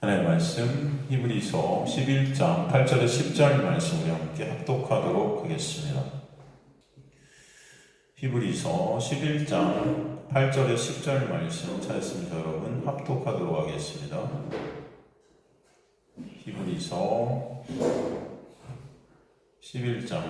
하나님의 말씀 히브리서 11장 8절에 10절 말씀 우리 함께 합독하도록 하겠습니다. 히브리서 11장 8절에 10절 말씀 찾았습니다. 여러분 합독하도록 하겠습니다. 히브리서 11장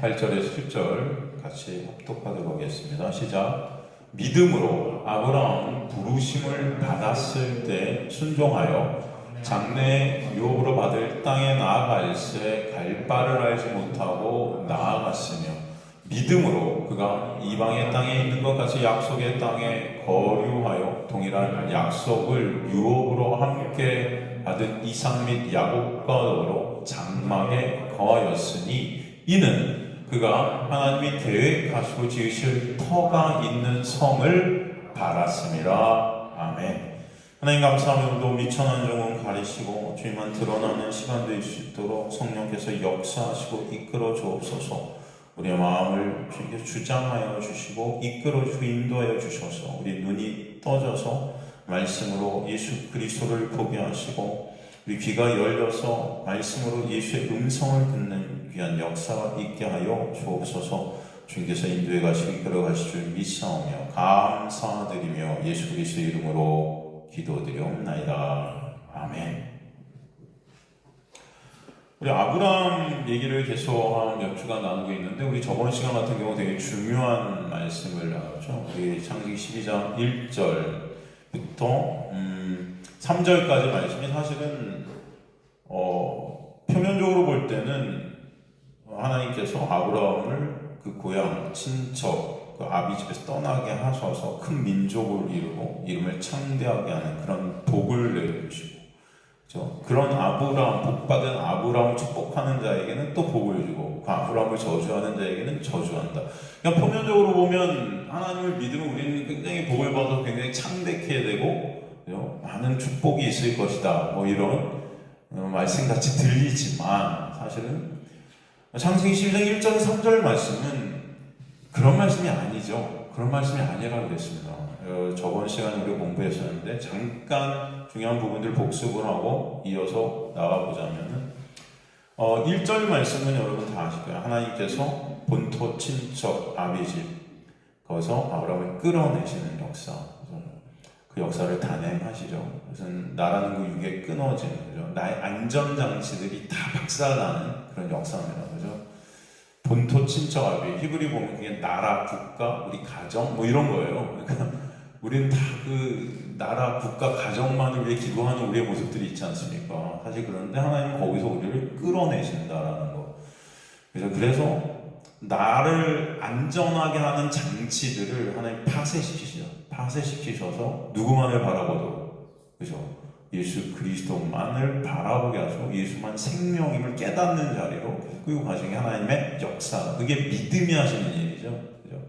8절에 10절 같이 합독하도록 하겠습니다. 시작. 믿음으로 아브라함은 부르심을 받았을 때 순종하여 장래 유업으로 받을 땅에 나아갈새 갈 바를 알지 못하고 나아갔으며 믿음으로 그가 이방의 땅에 있는 것 같이 약속의 땅에 거류하여 동일한 약속을 유업으로 함께 받은 이삭 및 야곱과 더불어 장막에 거하였으니 이는 그가 하나님이 계획하시고 지으실 터가 있는 성을 바랐습니다. 아멘. 하나님 감사합니다. 오늘도 미천한 종은 가리시고 주님만 드러나는 시간 될 수 있도록 성령께서 역사하시고 이끌어 주옵소서. 우리의 마음을 주님께 주장하여 주시고 이끌어 주시고 인도하여 주셔서 우리 눈이 떠져서 말씀으로 예수 그리스도를 보게 하시고 우리 귀가 열려서 말씀으로 예수의 음성을 듣는 귀한 역사가 있게 하여 주옵소서. 주님께서 인도해 가시고 이끌어 가실 줄 믿사오며 감사드리며 예수 그리스도의 이름으로 기도드리옵나이다. 아멘. 우리 아브라함 얘기를 계속 한 몇 주간 나누고 있는데 우리 저번 시간 같은 경우 되게 중요한 말씀을 나눴죠. 우리 창세기 12장 1절부터 3절까지 말씀이 사실은 표면적으로 볼 때는 하나님께서 아브라함을 그 고향 친척 그 아비 집에서 떠나게 하셔서 큰 민족을 이루고 이름을 창대하게 하는 그런 복을 내려주시고 그렇죠? 그런 아브라함 복받은 아브라함을 축복하는 자에게는 또 복을 주고 그 아브라함을 저주하는 자에게는 저주한다. 그냥 표면적으로 보면 하나님을 믿으면 우리는 굉장히 복을 받아서 굉장히 창대케 되고 그렇죠? 많은 축복이 있을 것이다. 뭐 이런 말씀같이 들리지만 사실은 창세기 12장 1절 3절 말씀은 그런 말씀이 아니죠. 그런 말씀이 아니라고 그랬습니다. 저번 시간에 우리가 공부했었는데 잠깐 중요한 부분들 복습을 하고 이어서 나가보자면은 1절 말씀은 여러분 다 아실 거예요. 하나님께서 본토 친척 아비집 거기서 아브라함을 끌어내시는 역사, 그 역사를 단행하시죠. 무슨 나라는 그 육에 끊어지는 거죠. 나의 안전장치들이 다 박살나는 그런 역사입니다. 그죠? 본토 친척 아비, 히브리 보면 그게 나라, 국가, 우리 가정 뭐 이런 거예요. 그러니까 우리는 다 그 나라, 국가, 가정만을 위해 기도하는 우리의 모습들이 있지 않습니까? 사실 그런데 하나님은 거기서 우리를 끌어내신다라는 거. 그래서 나를 안전하게 하는 장치들을 하나님 파쇄시키셔서 누구만을 바라보도록, 그죠? 예수 그리스도만을 바라보게 하시고 예수만 생명임을 깨닫는 자리로 끌고 가시는 게 하나님의 역사. 그게 믿음이 하시는 일이죠. 그죠?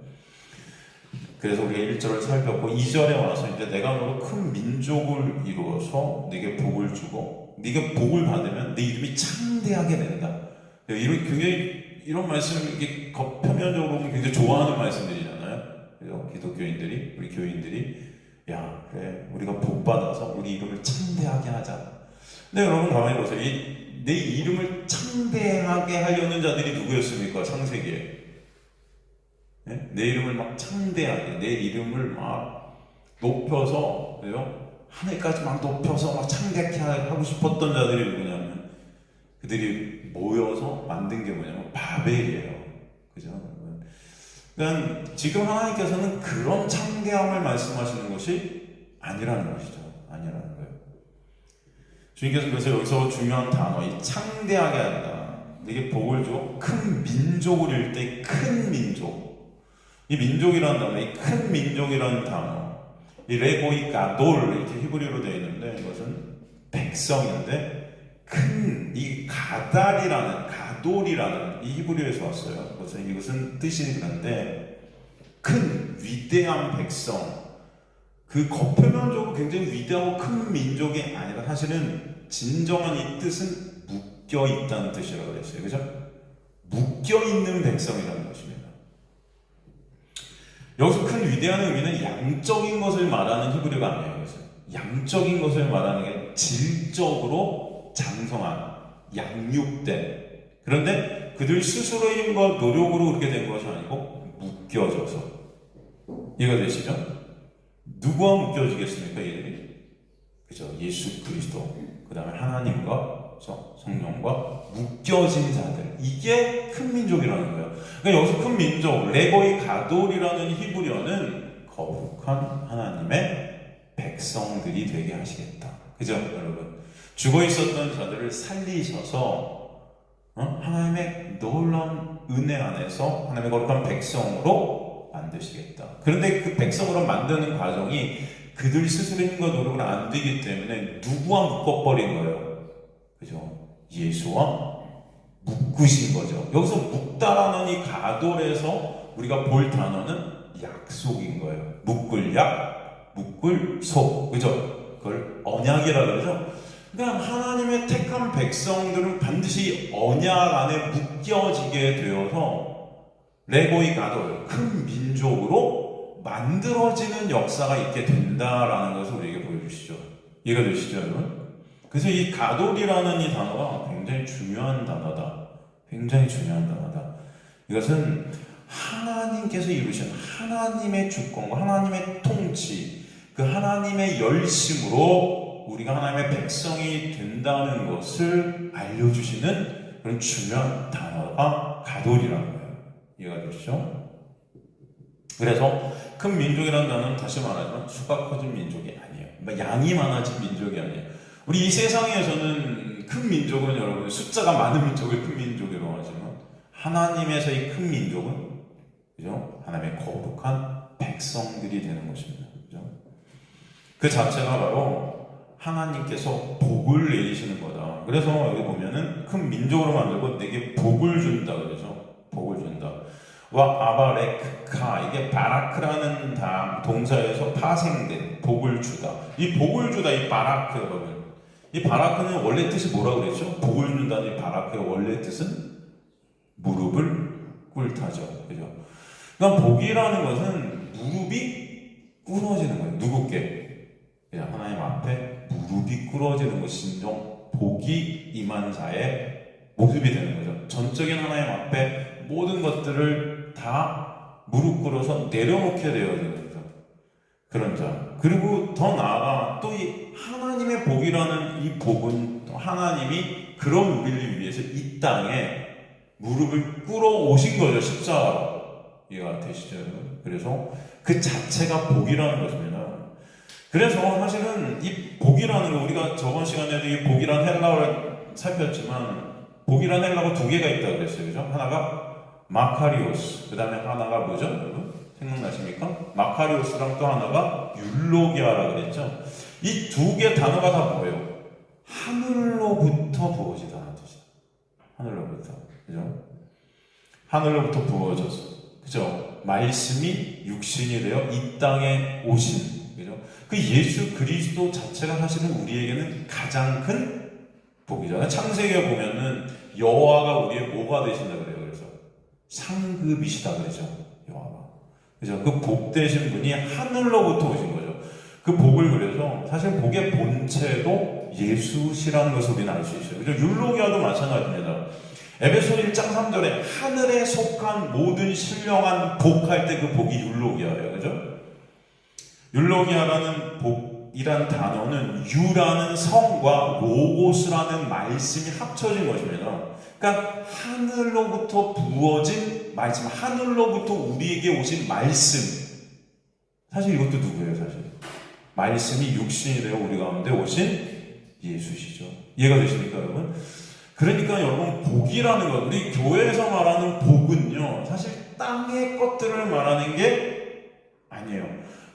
그래서 우리가 1절을 살폈고 2절에 와서 이제 내가 너로 큰 민족을 이루어서 네게 복을 주고 네가 복을 받으면 네 이름이 창대하게 된다. 이런 말씀 이게 표면적으로 보면 굉장히 좋아하는 말씀들이잖아요. 그래서 기독교인들이 우리 교인들이 야 그래 우리가 복 받아서 우리 이름을 창대하게 하자. 근데 여러분 가만히 보세요. 내 이름을 창대하게 하려는 자들이 누구였습니까? 창세기에 네? 내 이름을 막 창대하게 내 이름을 막 높여서 그래요? 하늘까지 막 높여서 막 창대하게 하고 싶었던 자들이 누구냐면 그들이 모여서 만든 게 뭐냐면 바벨이에요. 그죠? 그러니까 지금 하나님께서는 그런 창대함을 말씀하시는 것이 아니라는 것이죠. 아니라는 거예요. 주님께서 그래서 여기서 중요한 단어, 이 창대하게 한다. 이게 복을 주고 큰 민족을 이룰 때 큰 민족. 이 민족이라는 단어, 이 큰 민족이라는 단어, 이 레고이 가돌 이렇게 히브리어로 되어 있는데 이것은 백성인데 이 가돌이라는 이 히브리어에서 왔어요. 그래서 이것은 뜻이 그런데 큰 위대한 백성, 그 겉표면적으로 굉장히 위대하고 큰 민족이 아니라 사실은 진정한 이 뜻은 묶여 있다는 뜻이라고 그랬어요. 그죠? 묶여 있는 백성이라는 것입니다. 여기서 큰 위대한 의미는 양적인 것을 말하는 히브리어가 아니에요. 그래서 양적인 것을 말하는 게 질적으로 장성한, 양육된. 그런데 그들 스스로의 힘과 노력으로 그렇게 된 것이 아니고 묶여져서. 이해가 되시죠? 누구와 묶여지겠습니까, 얘들이? 그죠? 예수 그리스도, 그 다음에 하나님과 성령과 묶여진 자들. 이게 큰 민족이라는 거예요. 그러니까 여기서 큰 민족, 레고이 가돌이라는 히브리어는 거룩한 하나님의 백성들이 되게 하시겠다. 그죠, 여러분? 죽어 있었던 자들을 살리셔서 하나님의 놀라운 은혜 안에서 하나님의 거룩한 백성으로 만드시겠다. 그런데 그 백성으로 만드는 과정이 그들 스스로의 힘과 노력은 안 되기 때문에 누구와 묶어버린 거예요? 그죠? 예수와 묶으신 거죠. 여기서 묶다라는 이 가돌에서 우리가 볼 단어는 약속인 거예요. 묶을 약, 묶을 속. 그죠? 그걸 언약이라 그러죠? 그러니까 하나님의 택한 백성들은 반드시 언약 안에 묶여지게 되어서 레고이 가돌, 큰 민족으로 만들어지는 역사가 있게 된다라는 것을 우리에게 보여주시죠. 이해가 되시죠, 여러분? 그래서 이 가돌이라는 이 단어가 굉장히 중요한 단어다. 굉장히 중요한 단어다. 이것은 하나님께서 이루신 하나님의 주권과 하나님의 통치, 그 하나님의 열심으로 우리가 하나님의 백성이 된다는 것을 알려주시는 그런 중요한 단어가 가돌이라는 거예요. 이해가 되시죠? 그래서 큰 민족이라는 단어는 다시 말하지만 수가 커진 민족이 아니에요. 양이 많아진 민족이 아니에요. 우리 이 세상에서는 큰 민족은 여러분 숫자가 많은 민족을 큰 민족이라고 하지만 하나님에서의 큰 민족은 그죠? 하나님의 거룩한 백성들이 되는 것입니다. 그죠? 그 자체가 바로 하나님께서 복을 내리시는 거다. 그래서 여기 보면은 큰 민족으로 만들고 내게 복을 준다 그러죠. 복을 준다. 와 아바레크카, 이게 바라크라는 동사에서 파생된 복을 주다. 이 복을 주다, 이 바라크 여러분. 이 바라크는 원래 뜻이 뭐라고 그랬죠? 복을 준다는 이 바라크의 원래 뜻은 무릎을 꿇다죠. 그죠? 그러니까 복이라는 것은 무릎이 꿇어지는 거예요. 누구께? 그냥 하나님 앞에 무릎이 꿇어지는 것이 진정 복이 임한 자의 모습이 되는 거죠. 전적인 하나님 앞에 모든 것들을 다 무릎 꿇어서 내려놓게 되어지는 거죠. 그런 자. 그리고 더 나아가 또 이 하나님의 복이라는 이 복은 또 하나님이 그런 우리를 위해서 이 땅에 무릎을 꿇어 오신 거죠. 십자가로. 이해가 되시죠? 그래서 그 자체가 복이라는 것입니다. 그래서 사실은 이 복이라는 거, 우리가 저번 시간에도 이 복이란 헬라어를 살폈지만 복이란 헬라어 두 개가 있다고 그랬어요. 그죠? 하나가 마카리오스, 그 다음에 하나가 뭐죠? 여러분? 생각나십니까? 마카리오스랑 또 하나가 율로기아라고 그랬죠? 이 두 개 단어가 다 뭐예요? 하늘로부터 부어지다는 뜻이다. 하늘로부터. 그죠? 하늘로부터 부어져서. 그죠? 말씀이 육신이 되어 이 땅에 오신. 그죠? 그 예수 그리스도 자체가 사실은 우리에게는 가장 큰 복이잖아요. 창세기에 보면은 여호와가 우리의 뭐가 되신다 그래요. 그래서 상급이시다 그러죠. 여호와가. 그죠? 그 복 되신 분이 하늘로부터 오신 거죠. 그 복을 그래서 사실 복의 본체도 예수시라는 것을 우리는 알 수 있어요. 그죠? 율로기아도 마찬가지입니다. 에베소 1장 3절에 하늘에 속한 모든 신령한 복할 때 그 복이 율로기아예요. 그죠? 율로기아라는 복이란 단어는 유라는 성과 로고스라는 말씀이 합쳐진 것입니다. 그러니까 하늘로부터 부어진 말씀, 하늘로부터 우리에게 오신 말씀. 사실 이것도 누구예요, 사실? 말씀이 육신이 되어 우리 가운데 오신 예수시죠. 이해가 되십니까, 여러분? 그러니까 여러분, 복이라는 것, 우리 교회에서 말하는 복은요, 사실 땅의 것들을 말하는 게 아니에요.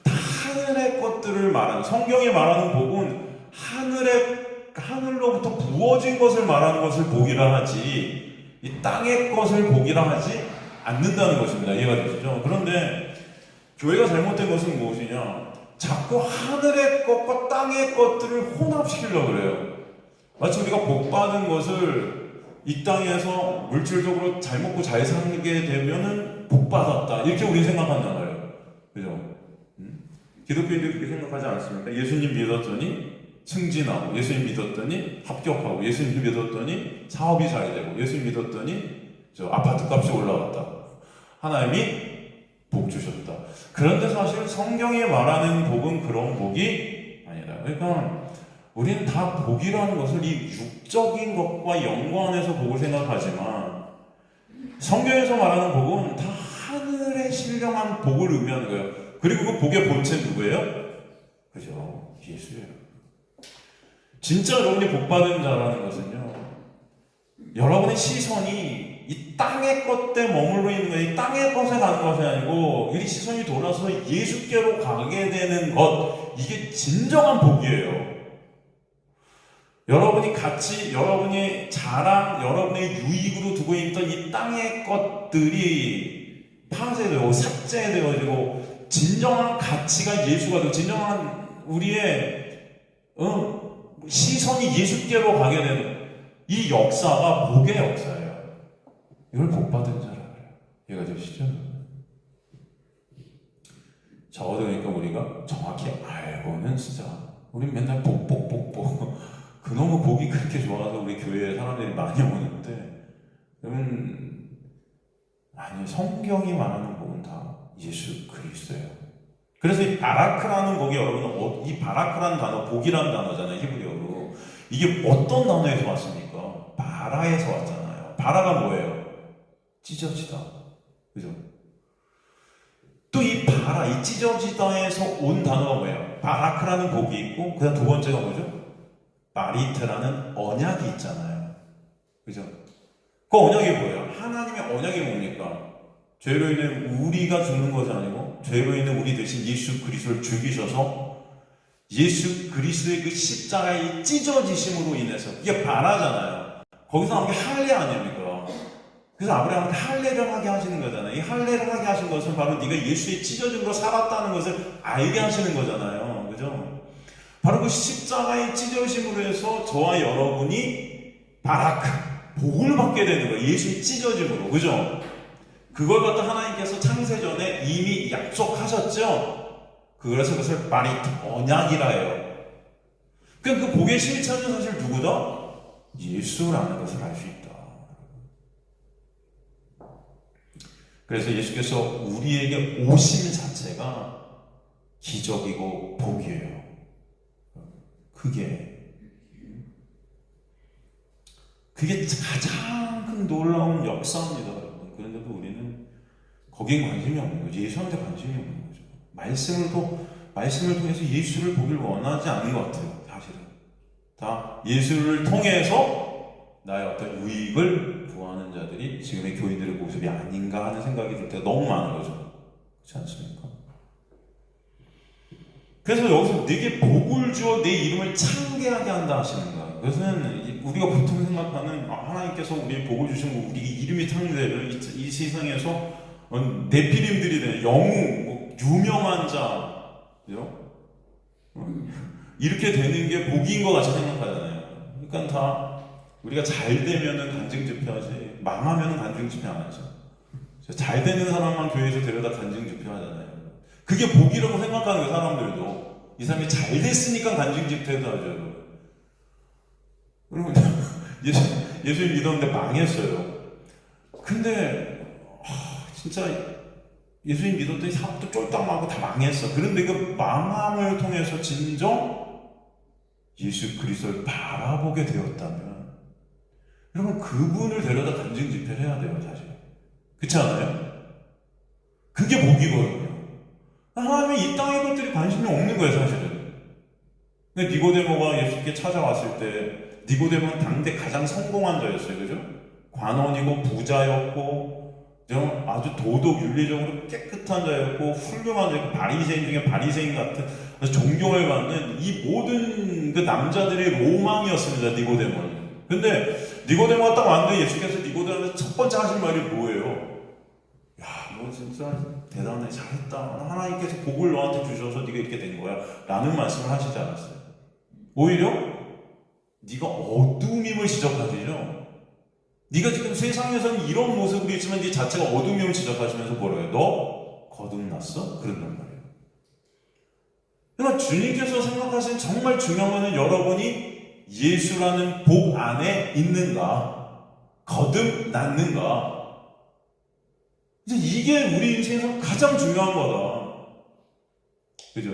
다 하늘의 것들을 말하는, 성경이 말하는 복은 하늘로부터 부어진 것을 말하는 것을 복이라 하지, 이 땅의 것을 복이라 하지 않는다는 것입니다. 이해가 되시죠? 그런데 교회가 잘못된 것은 무엇이냐? 자꾸 하늘의 것과 땅의 것들을 혼합시키려고 그래요. 마치 우리가 복받은 것을 이 땅에서 물질적으로 잘 먹고 잘 사는 게 되면은 복받았다. 이렇게 우리 생각한단 말이에요. 그죠? 기독교인들이 그렇게 생각하지 않습니까? 예수님 믿었더니 승진하고, 예수님 믿었더니 합격하고, 예수님 믿었더니 사업이 잘 되고, 예수님 믿었더니 저 아파트 값이 올라갔다. 하나님이 복 주셨다. 그런데 사실 성경이 말하는 복은 그런 복이 아니다. 그러니까 우리는 다 복이라는 것을 이 육적인 것과 연관해서 복을 생각하지만, 성경에서 말하는 복은 다 하늘에 신령한 복을 의미하는 거예요. 그리고 그 복의 본체 누구예요? 그죠? 예수예요. 진짜 여러분이 복받은 자라는 것은요, 여러분의 시선이 이 땅의 것에 머물러 있는 거예요. 이 땅의 것에 가는 것이 아니고, 이 시선이 돌아서 예수께로 가게 되는 것, 이게 진정한 복이에요. 여러분이 같이, 여러분이 자랑, 여러분의 유익으로 두고 있던 이 땅의 것들이 파쇄되고 삭제되어지고, 진정한 가치가 예수가 되고, 진정한 우리의 시선이 예수께로 가게 되는 이 역사가 복의 역사예요. 이걸 복받은 자라고 해요. 이해가 되시죠? 적어도 그러니까 우리가 정확히 알고는 쓰자. 우린 맨날 복. 그놈의 복이 그렇게 좋아서 우리 교회에 사람들이 많이 오는데, 그러면 아니, 성경이 말하는 복은 다 예수 그리스도예요. 그래서 이 바라크라는 복이, 여러분, 이 바라크라는 단어, 복이라는 단어잖아요, 히브리어로. 이게 어떤 단어에서 왔습니까? 바라에서 왔잖아요. 바라가 뭐예요? 찢어지다. 그죠? 또 이 바라, 이 찢어지다에서 온 단어가 뭐예요? 바라크라는 복이 있고, 그 다음 두 번째가 뭐죠? 바리트라는 언약이 있잖아요. 그죠? 그 언약이 뭐예요? 하나님의 언약이 뭡니까? 죄로 인해 우리가 죽는 것이 아니고, 죄로 인해 우리 대신 예수 그리스도를 죽이셔서 예수 그리스도의 그 십자가의 찢어지심으로 인해서, 이게 바라잖아요. 거기서 나온 게 할례 아닙니까? 그래서 아브라함한테 할례를 하게 하시는 거잖아요. 이 할례를 하게 하신 것은 바로 네가 예수의 찢어짐으로 살았다는 것을 알게 하시는 거잖아요. 그죠? 바로 그 십자가의 찢어짐으로 해서 저와 여러분이 바라크, 복을 받게 되는 거예요. 예수의 찢어짐으로. 그죠? 그걸 갖다 하나님께서 창세전에 이미 약속하셨죠? 그래서 그것을 바리트, 언약이라 해요. 그 복의 실천은 사실 누구다? 예수라는 것을 알 수 있다. 그래서 예수께서 우리에게 오심 자체가 기적이고 복이에요. 그게 가장 큰 놀라운 역사입니다, 여러분. 그런데도 우리는 거기에 관심이 없는 거죠. 예수한테 관심이 없는 거죠. 말씀을 통해서 예수를 보길 원하지 않는 것 같아요, 사실은. 다 예수를 통해서 나의 어떤 유익을 구하는 자들이 지금의 교인들의 모습이 아닌가 하는 생각이 들 때가 너무 많은 거죠. 그렇지 않습니까? 그래서 여기서 내게 복을 주어 내 이름을 창대하게 한다 하시는 거예요. 그것은 우리가 보통 생각하는, 하나님께서 우리에게 복을 주시면 우리 이름이 창대되면 이 세상에서 네피림들이 되는 영웅, 유명한 자, 이렇게 되는 게 복인 것 같이 생각하잖아요. 그러니까 다 우리가 잘 되면은 간증 집회하지, 망하면은 간증 집회 안 하죠. 잘 되는 사람만 교회에서 데려다 간증 집회 하잖아요. 그게 복이라고 생각하는 거예요, 사람들도. 이 사람이 잘 됐으니까 간증 집회도 하죠. 그러면 예수님 믿었는데 망했어요. 근데 진짜 예수님 믿었더니 사업도 쫄딱 망하고 다 망했어. 그런데 그 망함을 통해서 진정 예수 그리스도를 바라보게 되었다면, 여러분, 그분을 데려다 간증 집회를 해야 돼요, 사실. 그렇지 않아요? 그게 복이거든요. 하나님이 이 땅의 것들이 관심이 없는 거예요, 사실은. 근데 니고데모가 예수께 찾아왔을 때, 니고데모는 당대 가장 성공한 자였어요, 그죠? 관원이고 부자였고, 아주 도덕 윤리적으로 깨끗한 자였고, 훌륭한 자였고, 바리새인 중에 바리새인 같은 존경을 받는 이 모든 그 남자들의 로망이었습니다, 니고데모는. 근데 니고데모가 딱 왔는데 예수께서 니고데모한테 첫 번째 하신 말이 뭐예요? 야, 너 진짜 대단해, 잘했다. 하나님께서 복을 너한테 주셔서 네가 이렇게 된 거야 라는 말씀을 하시지 않았어요. 오히려 네가 어둠임을 지적하시죠. 네가 지금 세상에서는 이런 모습으로 있지만 네 자체가 어둠임을 지적하시면서 뭐라고 해요? 너 거듭났어? 그런단 말이에요. 그러니까 주님께서 생각하시는 정말 중요한 것은 여러분이 예수라는 복 안에 있는가, 거듭났는가. 이제 이게 우리 인생에서 가장 중요한 거다. 그죠?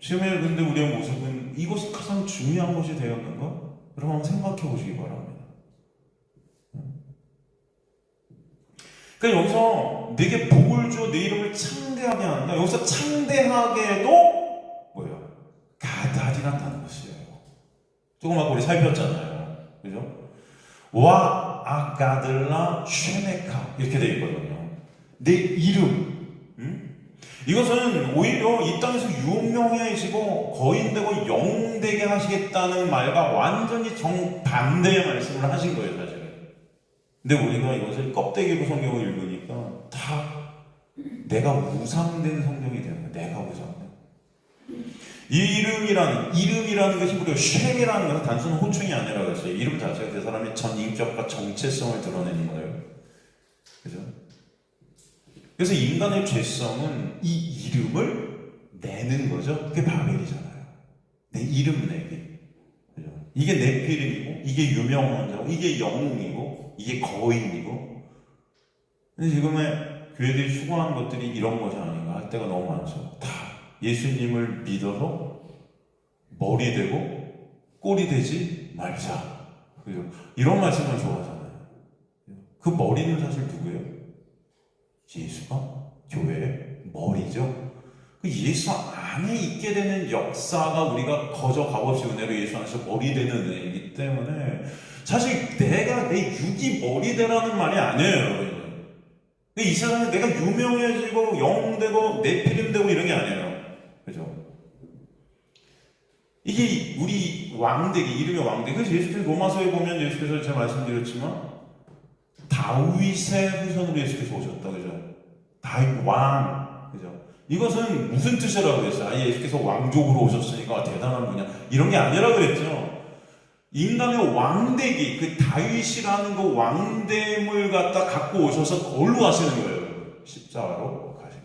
지금의 근데 우리의 모습은 이것이 가장 중요한 것이 되었는가? 여러분 한번 생각해 보시기 바랍니다. 그러니까 여기서 내게 복을 주어 내 이름을 창대하게 한다. 여기서 창대하게도 뭐예요? 가달이란다는 것이에요. 조금 아까 우리 살폈잖아요. 그죠? 와 아가들라 쉐메카 이렇게 되어 있거든요. 내 이름. 이것은 오히려 이 땅에서 유명해지고 거인되고 영웅되게 하시겠다는 말과 완전히 정반대의 말씀을 하신 거예요, 사실은. 근데 우리가 이것을 껍데기로 성경을 읽으니까 다 내가 우상된 성경이 되는 거예요. 내가 우상된. 이름이라는 것이 무려 쉐이라는 것은 단순한 호칭이 아니라 그랬어요. 이름 자체가 그 사람의 전 인격과 정체성을 드러내는 거예요. 그죠? 그래서 인간의 죄성은 이 이름을 내는 거죠. 그게 바벨이잖아요. 내 이름 내기. 그죠? 이게 네피림이고, 이게 유명원자고, 이게 영웅이고, 이게 거인이고. 근데 지금의 교회들이 추구하는 것들이 이런 것이 아닌가 할 때가 너무 많죠. 다 예수님을 믿어서 머리 되고 꼴이 되지 말자. 그죠? 이런 말씀을 좋아하잖아요. 그 머리는 사실 누구예요? 예수가 교회의 머리죠. 그 예수 안에 있게 되는 역사가 우리가 거저 값없이 은혜로 예수 안에서 머리 되는 은혜이기 때문에 사실 내가 내 육이 머리 되라는 말이 아니에요. 이 세상에 내가 유명해지고 영웅되고 네피림되고 이런 게 아니에요. 그죠? 이게 우리 왕되기, 이름이 왕되기. 그래서 예수께서 로마서에 보면 예수께서 제가 말씀드렸지만 다윗의 후손으로 예수께서 오셨다. 그죠? 다윗 왕. 그죠? 이것은 무슨 뜻이라고 그랬어요? 아예 예수께서 왕족으로 오셨으니까 대단한 분이야. 이런 게 아니라 그랬죠. 인간의 왕대기, 그 다윗이라는 그 왕됨을 갖다 갖고 오셔서 걸로 하시는 거예요. 십자가로 가시는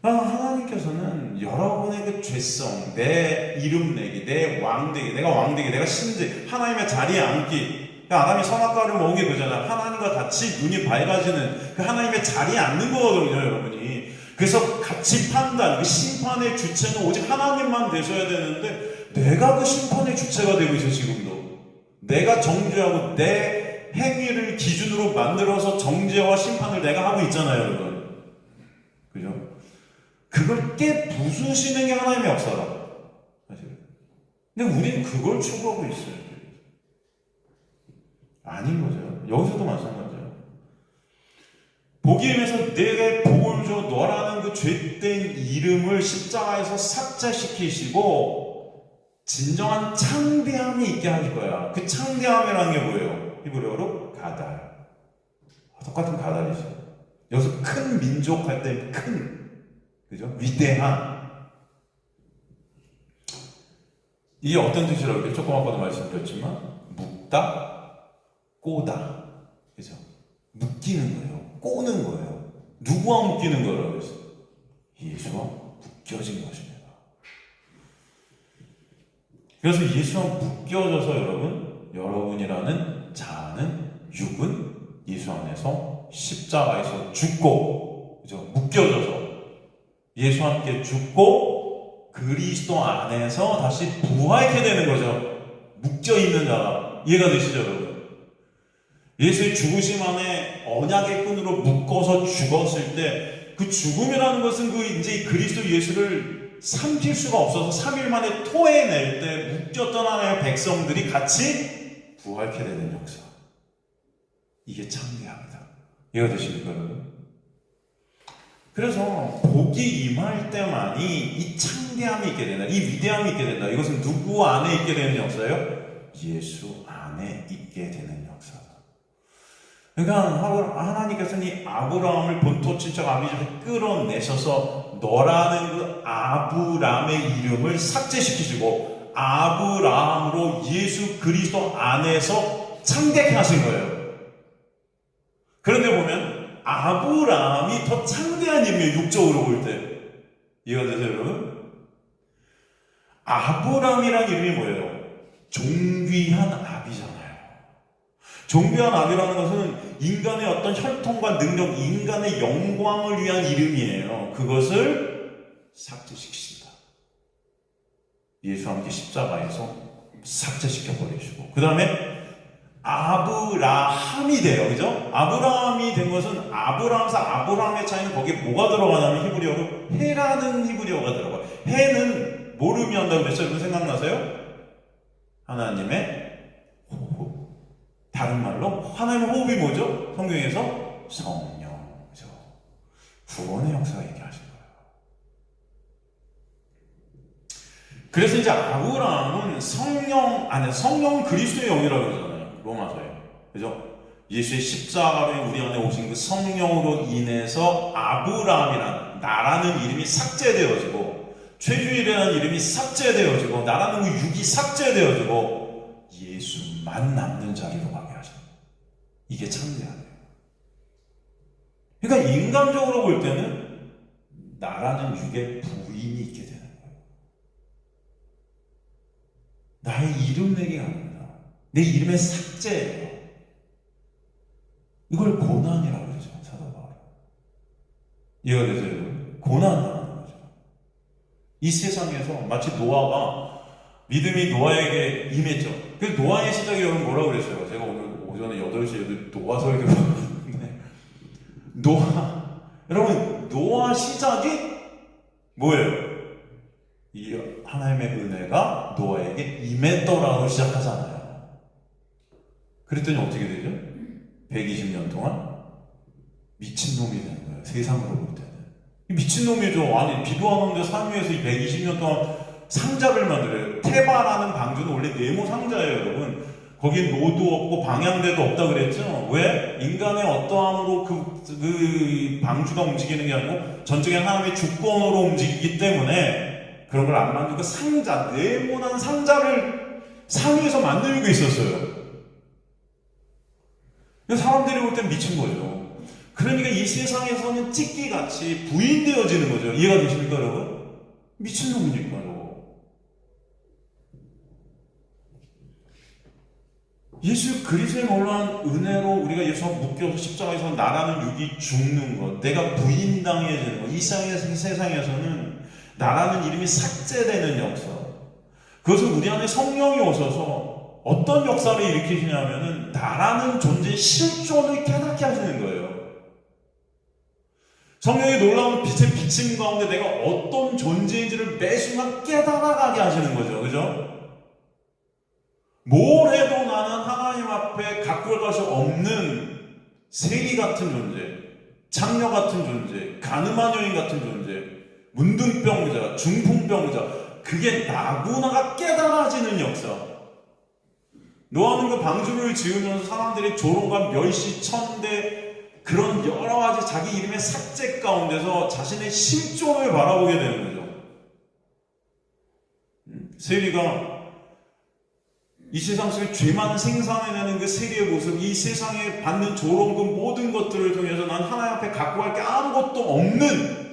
거예요. 하나님께서는 여러분의 그 죄성, 내 이름 내기, 내 왕되기, 내가 왕되기, 내가 신지, 하나님의 자리에 앉기. 아담이 선악과를 먹은 게 그잖아. 하나님과 같이 눈이 밝아지는 그 하나님의 자리에 앉는 거거든요, 여러분이. 그래서 가치 판단, 그 심판의 주체는 오직 하나님만 되셔야 되는데 내가 그 심판의 주체가 되고 있어, 지금도. 내가 정죄하고 내 행위를 기준으로 만들어서 정죄와 심판을 내가 하고 있잖아요, 여러분. 그죠? 그걸 깨부수시는 게 하나님의 역사다. 사실. 근데 우리는 그걸 추구하고 있어요. 아닌 거죠. 여기서도 마찬가지예요. 복임에서 내게 복을 줘 너라는 그 죄된 이름을 십자가에서 삭제시키시고 진정한 창대함이 있게 하실 거야. 그 창대함이라는 게 뭐예요? 히브리어로 가달. 똑같은 가달이죠. 여기서 큰 민족 할 때 큰, 그죠? 위대한. 이게 어떤 뜻이라고 그래요? 조금 아까도 말씀드렸지만 묵다, 꼬다. 그죠? 묶이는 거예요. 꼬는 거예요. 누구와 묶이는 거라고 그랬어요? 예수와 묶여진 것입니다. 그래서 예수와 묶여져서 여러분이라는 자는 육은 예수 안에서 십자가에서 죽고, 그죠? 묶여져서 예수 함께 죽고 그리스도 안에서 다시 부활케 되는 거죠. 묶여있는 자가. 이해가 되시죠, 여러분? 예수의 죽으심 안에 언약의 끈으로 묶어서 죽었을 때 그 죽음이라는 것은 그 이제 그리스도 예수를 삼킬 수가 없어서 3일 만에 토해낼 때 묶였던 하나의 백성들이 같이 부활케 되는 역사. 이게 창대합니다. 이해가 되십니까, 여러분? 그래서 복이 임할 때만이 이 창대함이 있게 된다. 이 위대함이 있게 된다. 이것은 누구 안에 있게 되는 역사예요? 예수 안에 있게 되는 역사다. 그러니까 하나님께서는 이 아브라함을 본토 친척 아비집에 끌어내셔서 너라는 그 아브람의 이름을 삭제시키시고 아브라함으로 예수 그리스도 안에서 창대케 하신 거예요. 그런데 보면 아브라함이 더 창대한 이름이에요. 육적으로 볼 때. 이해가 되세요, 여러분? 아브라함이란 이름이 뭐예요? 존귀한 아비잖아요. 존귀한 아비라는 것은 인간의 어떤 혈통과 능력, 인간의 영광을 위한 이름이에요. 그것을 삭제시키신다. 예수와 함께 십자가에서 삭제시켜버리시고, 그 다음에 아브라함이 돼요. 그죠? 아브라함이 된 것은 아브라함에서 아브라함의 차이는 거기에 뭐가 들어가냐면 히브리어로 해라는 히브리어가 들어가요. 해는 뭐를 의미한다고 그랬어요? 여러분 생각나세요? 하나님의 호흡. 다른 말로 하나님의 호흡이 뭐죠? 성경에서 성령. 그죠? 구원의 역사가 얘기하신 거예요. 그래서 이제 아브라함은 성령은 그리스도의 영이라고 그러잖아요. 로마서에. 그죠? 예수의 십자가에 우리 안에 오신 그 성령으로 인해서 아브라함이란 나라는 이름이 삭제되어지고, 최주일이라는 이름이 삭제되어지고, 나라는 그 육이 삭제되어지고 예수만 남는 자리로 가게 하십니다. 이게 창대하네요. 그러니까 인간적으로 볼 때는 나라는 육의 부인이 있게 되는 거예요. 나의 이름 내기가 아닙니다. 내 이름의 삭제예요. 이걸 고난이라고 그러죠. 사도 바울은. 이해가 되세요? 고난이라는 거죠. 이 세상에서 마치 노아가 믿음이 노아에게 임했죠. 그래서 노아의 시작이 여러분 뭐라고 그랬어요? 제가 오늘 오전에 8시에도 노아 설교를 하는데 여러분 노아 시작이 뭐예요? 이 하나님의 은혜가 노아에게 임했더라고 시작하잖아요. 그랬더니 어떻게 되죠? 120년 동안 미친놈이 되는 거예요. 세상으로 볼 때는. 미친놈이죠. 아니, 비도 안 오는데 산 위에서 120년 동안 상자를 만들어요. 테바라는 방주는 원래 네모 상자예요, 여러분. 거기에 노도 없고 방향대도 없다 그랬죠? 왜? 인간의 어떠함으로 그 방주가 움직이는 게 아니고 전적인 하나님의 주권으로 움직이기 때문에 그런 걸 안 만들고 상자, 네모난 상자를 산 위에서 만들고 있었어요. 사람들이 볼 땐 미친 거죠. 그러니까 이 세상에서는 찍기같이 부인되어지는 거죠. 이해가 되십니까, 여러분? 미친놈이니까, 저거. 예수 그리스도의 놀라운 은혜로 우리가 예수와 묶여서 십자가에서 나라는 육이 죽는 것, 내가 부인당해지는 것, 이 세상에서는 나라는 이름이 삭제되는 역사. 그것을 우리 안에 성령이 오셔서 어떤 역사를 일으키시냐면은 나라는 존재의 실존을 깨닫게 하시는 거예요. 성령의 놀라운 빛의 비침 가운데 내가 어떤 존재인지를 매 순간 깨달아가게 하시는 거죠. 그죠? 뭘 해도 나는 하나님 앞에 가꿀 것이 없는 세리 같은 존재, 창녀 같은 존재, 가늠한 여인 같은 존재, 문둥병자, 중풍병자, 그게 나구나가 깨달아지는 역사. 노아는 그 방주를 지으면서 사람들이 조롱과 멸시, 천대, 그런 여러 가지 자기 이름의 삭제 가운데서 자신의 실존을 바라보게 되는 거죠. 세리가 이 세상 속에 죄만 생산해내는 그 세리의 모습, 이 세상에 받는 조롱, 그 모든 것들을 통해서 난 하나님 앞에 갖고 갈 게 아무것도 없는,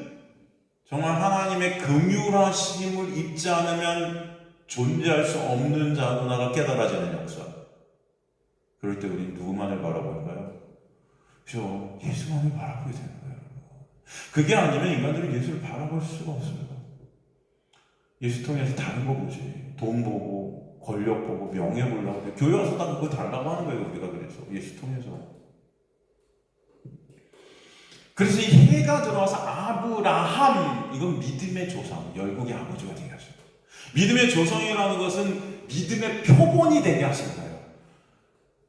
정말 하나님의 긍휼하심을 입지 않으면 존재할 수 없는 자구나가 깨달아지는 역사. 그럴 때 우리 누구만을 바라볼까요? 그죠? 예수만을 바라보게 되는 거예요. 그게 아니면 인간들은 예수를 바라볼 수가 없어요. 예수 통해서 다른 거 보지. 돈 보고, 권력 보고, 명예 보려고. 교회 와서 다 그거 달라고 하는 거예요, 우리가. 그래서 예수 통해서. 그래서 이 해가 들어와서 아브라함, 이건 믿음의 조상, 열국의 아버지가 되게 하신 거예요. 믿음의 조상이라는 것은 믿음의 표본이 되게 하신 거예요.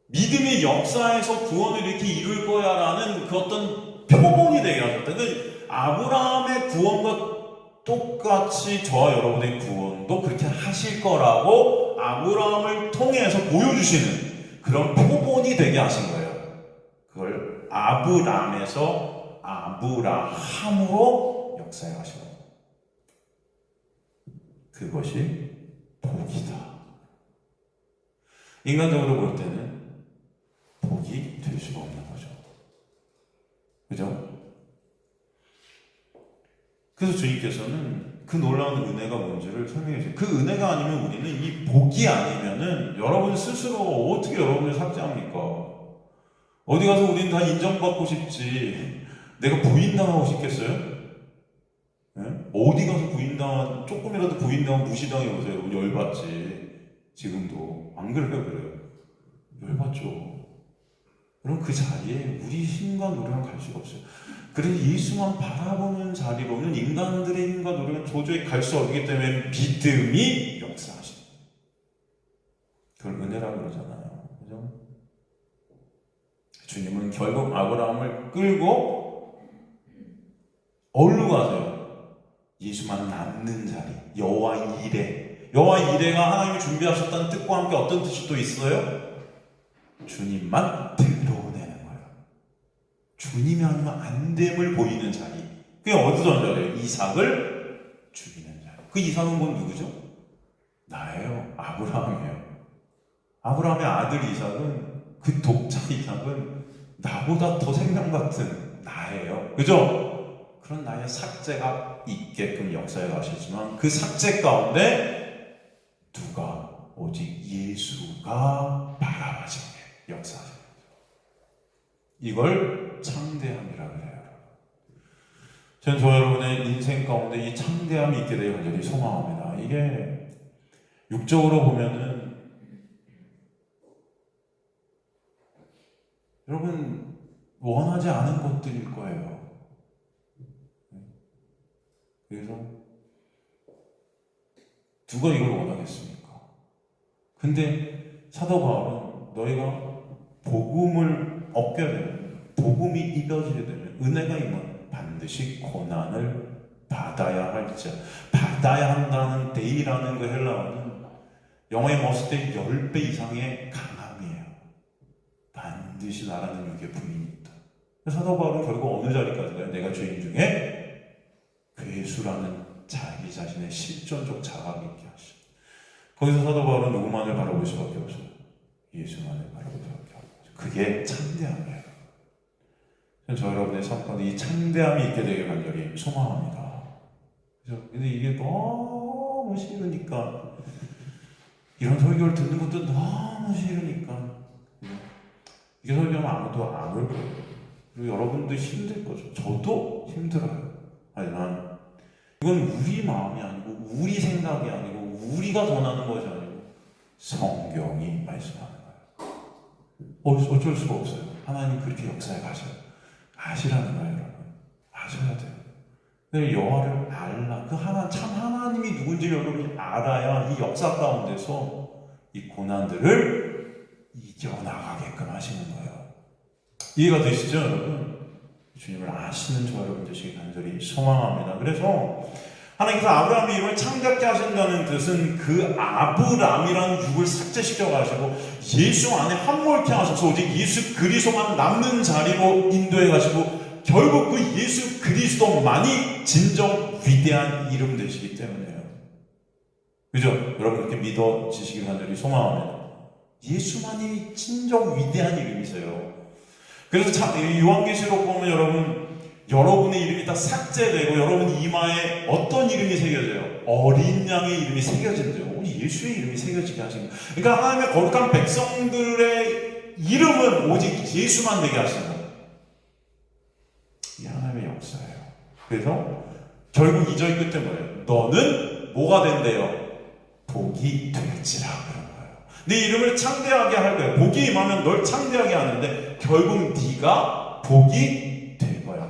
믿음의 역사에서 구원을 이렇게 이룰 거야라는 그 어떤 표본이 되게 하셨다. 그 아브라함의 구원과 똑같이 저와 여러분의 구원도 그렇게 하실 거라고 아브라함을 통해서 보여주시는 그런 표본이 되게 하신 거예요. 그걸 아브람에서 아브라함으로 역사해 가시고, 그것이 복이다. 인간적으로 볼 때는 복이 될 수가 없는 거죠. 그죠? 그래서 주님께서는 그 놀라운 은혜가 뭔지를 설명해 주세요. 그 은혜가 아니면 우리는 이 복이 아니면은 여러분 스스로 어떻게 여러분을 삭제합니까? 어디 가서 우리는 다 인정받고 싶지. 내가 부인당하고 싶겠어요? 네? 어디 가서 조금이라도 부인당하고 무시당해 보세요. 여러분 열받지. 지금도. 안 그래요? 그래요? 열받죠. 그럼 그 자리에 우리 힘과 노력은 갈 수가 없어요. 그래서 예수만 바라보는 자리로는 인간들의 힘과 노력은 도저히 갈 수 없기 때문에 믿음이 역사하십니다. 그걸 은혜라고 그러잖아요. 그죠? 주님은 결국 아브라함을 끌고 어디로 가세요? 예수만 남는 자리, 여호와 이레. 여호와 이레가 하나님이 준비하셨다는 뜻과 함께 어떤 뜻이 또 있어요? 주님만 드러내는 거예요. 주님이 아니면 안 됨을 보이는 자리. 그게 어디서 자리예요? 이삭을 죽이는 자리. 그 이삭은 곧 누구죠? 나예요. 아브라함이에요. 아브라함의 아들 이삭은, 그 독자 이삭은 나보다 더 생명 같은 나예요. 그죠? 그런 나의 삭제가 있게끔 역사에 가시지만 그 삭제 가운데 누가? 오직 예수가 바라봐지게 역사하십니다. 이걸 창대함이라고 해요. 저는 저 여러분의 인생 가운데 이 창대함이 있게 되길 간절히 소망합니다. 이게 육적으로 보면은 여러분 원하지 않은 것들일 거예요. 그래서 누가 이걸 원하겠습니까? 근데 사도 바울은 너희가 복음을 얻게 되면, 복음이 이뤄지게 되면, 은혜가 임하면 반드시 고난을 받아야 할지, 받아야 한다는 데이라는 그 헬라어는 영어에 넣었을 때 10배 이상의 강함이에요. 반드시 나라는 육의 부인이 있다. 사도 바울은 결국 어느 자리까지 가요? 내가 죄인 중에 괴수라는 자기 자신의 실존적 자각이 있게 하시죠. 거기서 사도 바울은 누구만을 바라볼 수밖에 없어요? 예수만을 바라볼 수밖에 없어요. 그게 창대함이에요. 저 여러분의 삶 가운데 이 창대함이 있게 되길 간절히 소망합니다. 그죠? 근데 이게 너무 싫으니까, 이런 설교를 듣는 것도 너무 싫으니까, 이게 설교하면 아무도 안 올 거예요. 그리고 여러분도 힘들 거죠. 저도 힘들어요. 하지만 이건 우리 마음이 아니고, 우리 생각이 아니고, 우리가 전하는 것이 아니고 성경이 말씀하는 거예요. 어쩔 수가 없어요. 하나님 그렇게 역사에 가셔요. 아시라는 거예요, 여러분. 아셔야 돼요. 근데 여호와를 알라. 참 하나님이 누군지 여러분이 알아야 이 역사 가운데서 이 고난들을 이겨나가게끔 하시는 거예요. 이해가 되시죠, 여러분? 주님을 아시는 저 여러분 되시길 간절히 소망합니다. 그래서 하나님께서 아브라함의 이름을 창작케 하신다는 뜻은 그 아브람이라는 육을 삭제시켜 가시고 예수 안에 함몰케 하셔서 오직 예수 그리스도만 남는 자리로 인도해 가시고 결국 그 예수 그리스도만이 진정 위대한 이름 되시기 때문이에요. 그죠? 여러분 그렇게 믿어지시길 간절히 소망합니다. 예수만이 진정 위대한 이름이세요. 그래서 요한계시록 보면 여러분의 이름이 다 삭제되고 여러분 이마에 어떤 이름이 새겨져요? 어린 양의 이름이 새겨진대요. 예수의 이름이 새겨지게 하신 거예요. 그러니까 하나님의 거룩한 백성들의 이름은 오직 예수만 되게 하신 거예요. 이 하나님의 역사예요. 그래서 결국 2절 끝에 뭐예요? 너는 뭐가 된대요? 복이 될지라 그런 거예요. 네 이름을 창대하게 할 거예요. 복이 임하면 널 창대하게 하는데 결국 네가 복이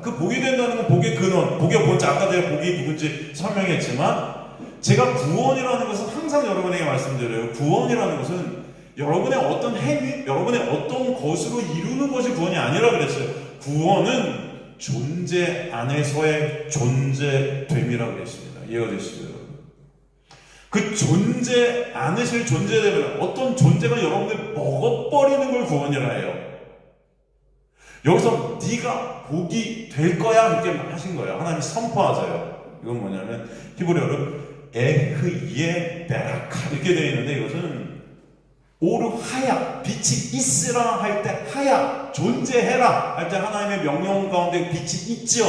그 복이 된다는 건 복의 근원, 복의 본질, 아까 제가 복이 누군지 설명했지만 제가 구원이라는 것은 항상 여러분에게 말씀드려요. 구원이라는 것은 여러분의 어떤 행위, 여러분의 어떤 것으로 이루는 것이 구원이 아니라 그랬어요. 구원은 존재 안에서의 존재됨이라고 그랬습니다. 이해가 되시고요. 그 존재 안에서의 존재됨은 어떤 존재가 여러분을 먹어버리는 걸 구원이라 해요. 여기서 네가 복이 될 거야 이렇게 하신 거예요. 하나님이 선포하세요. 이건 뭐냐면 히브리어로 에흐예 베라카 이렇게 되어 있는데 이것은 오르 하야 빛이 있으라 할 때 하야 존재해라 할 때 하나님의 명령 가운데 빛이 있죠.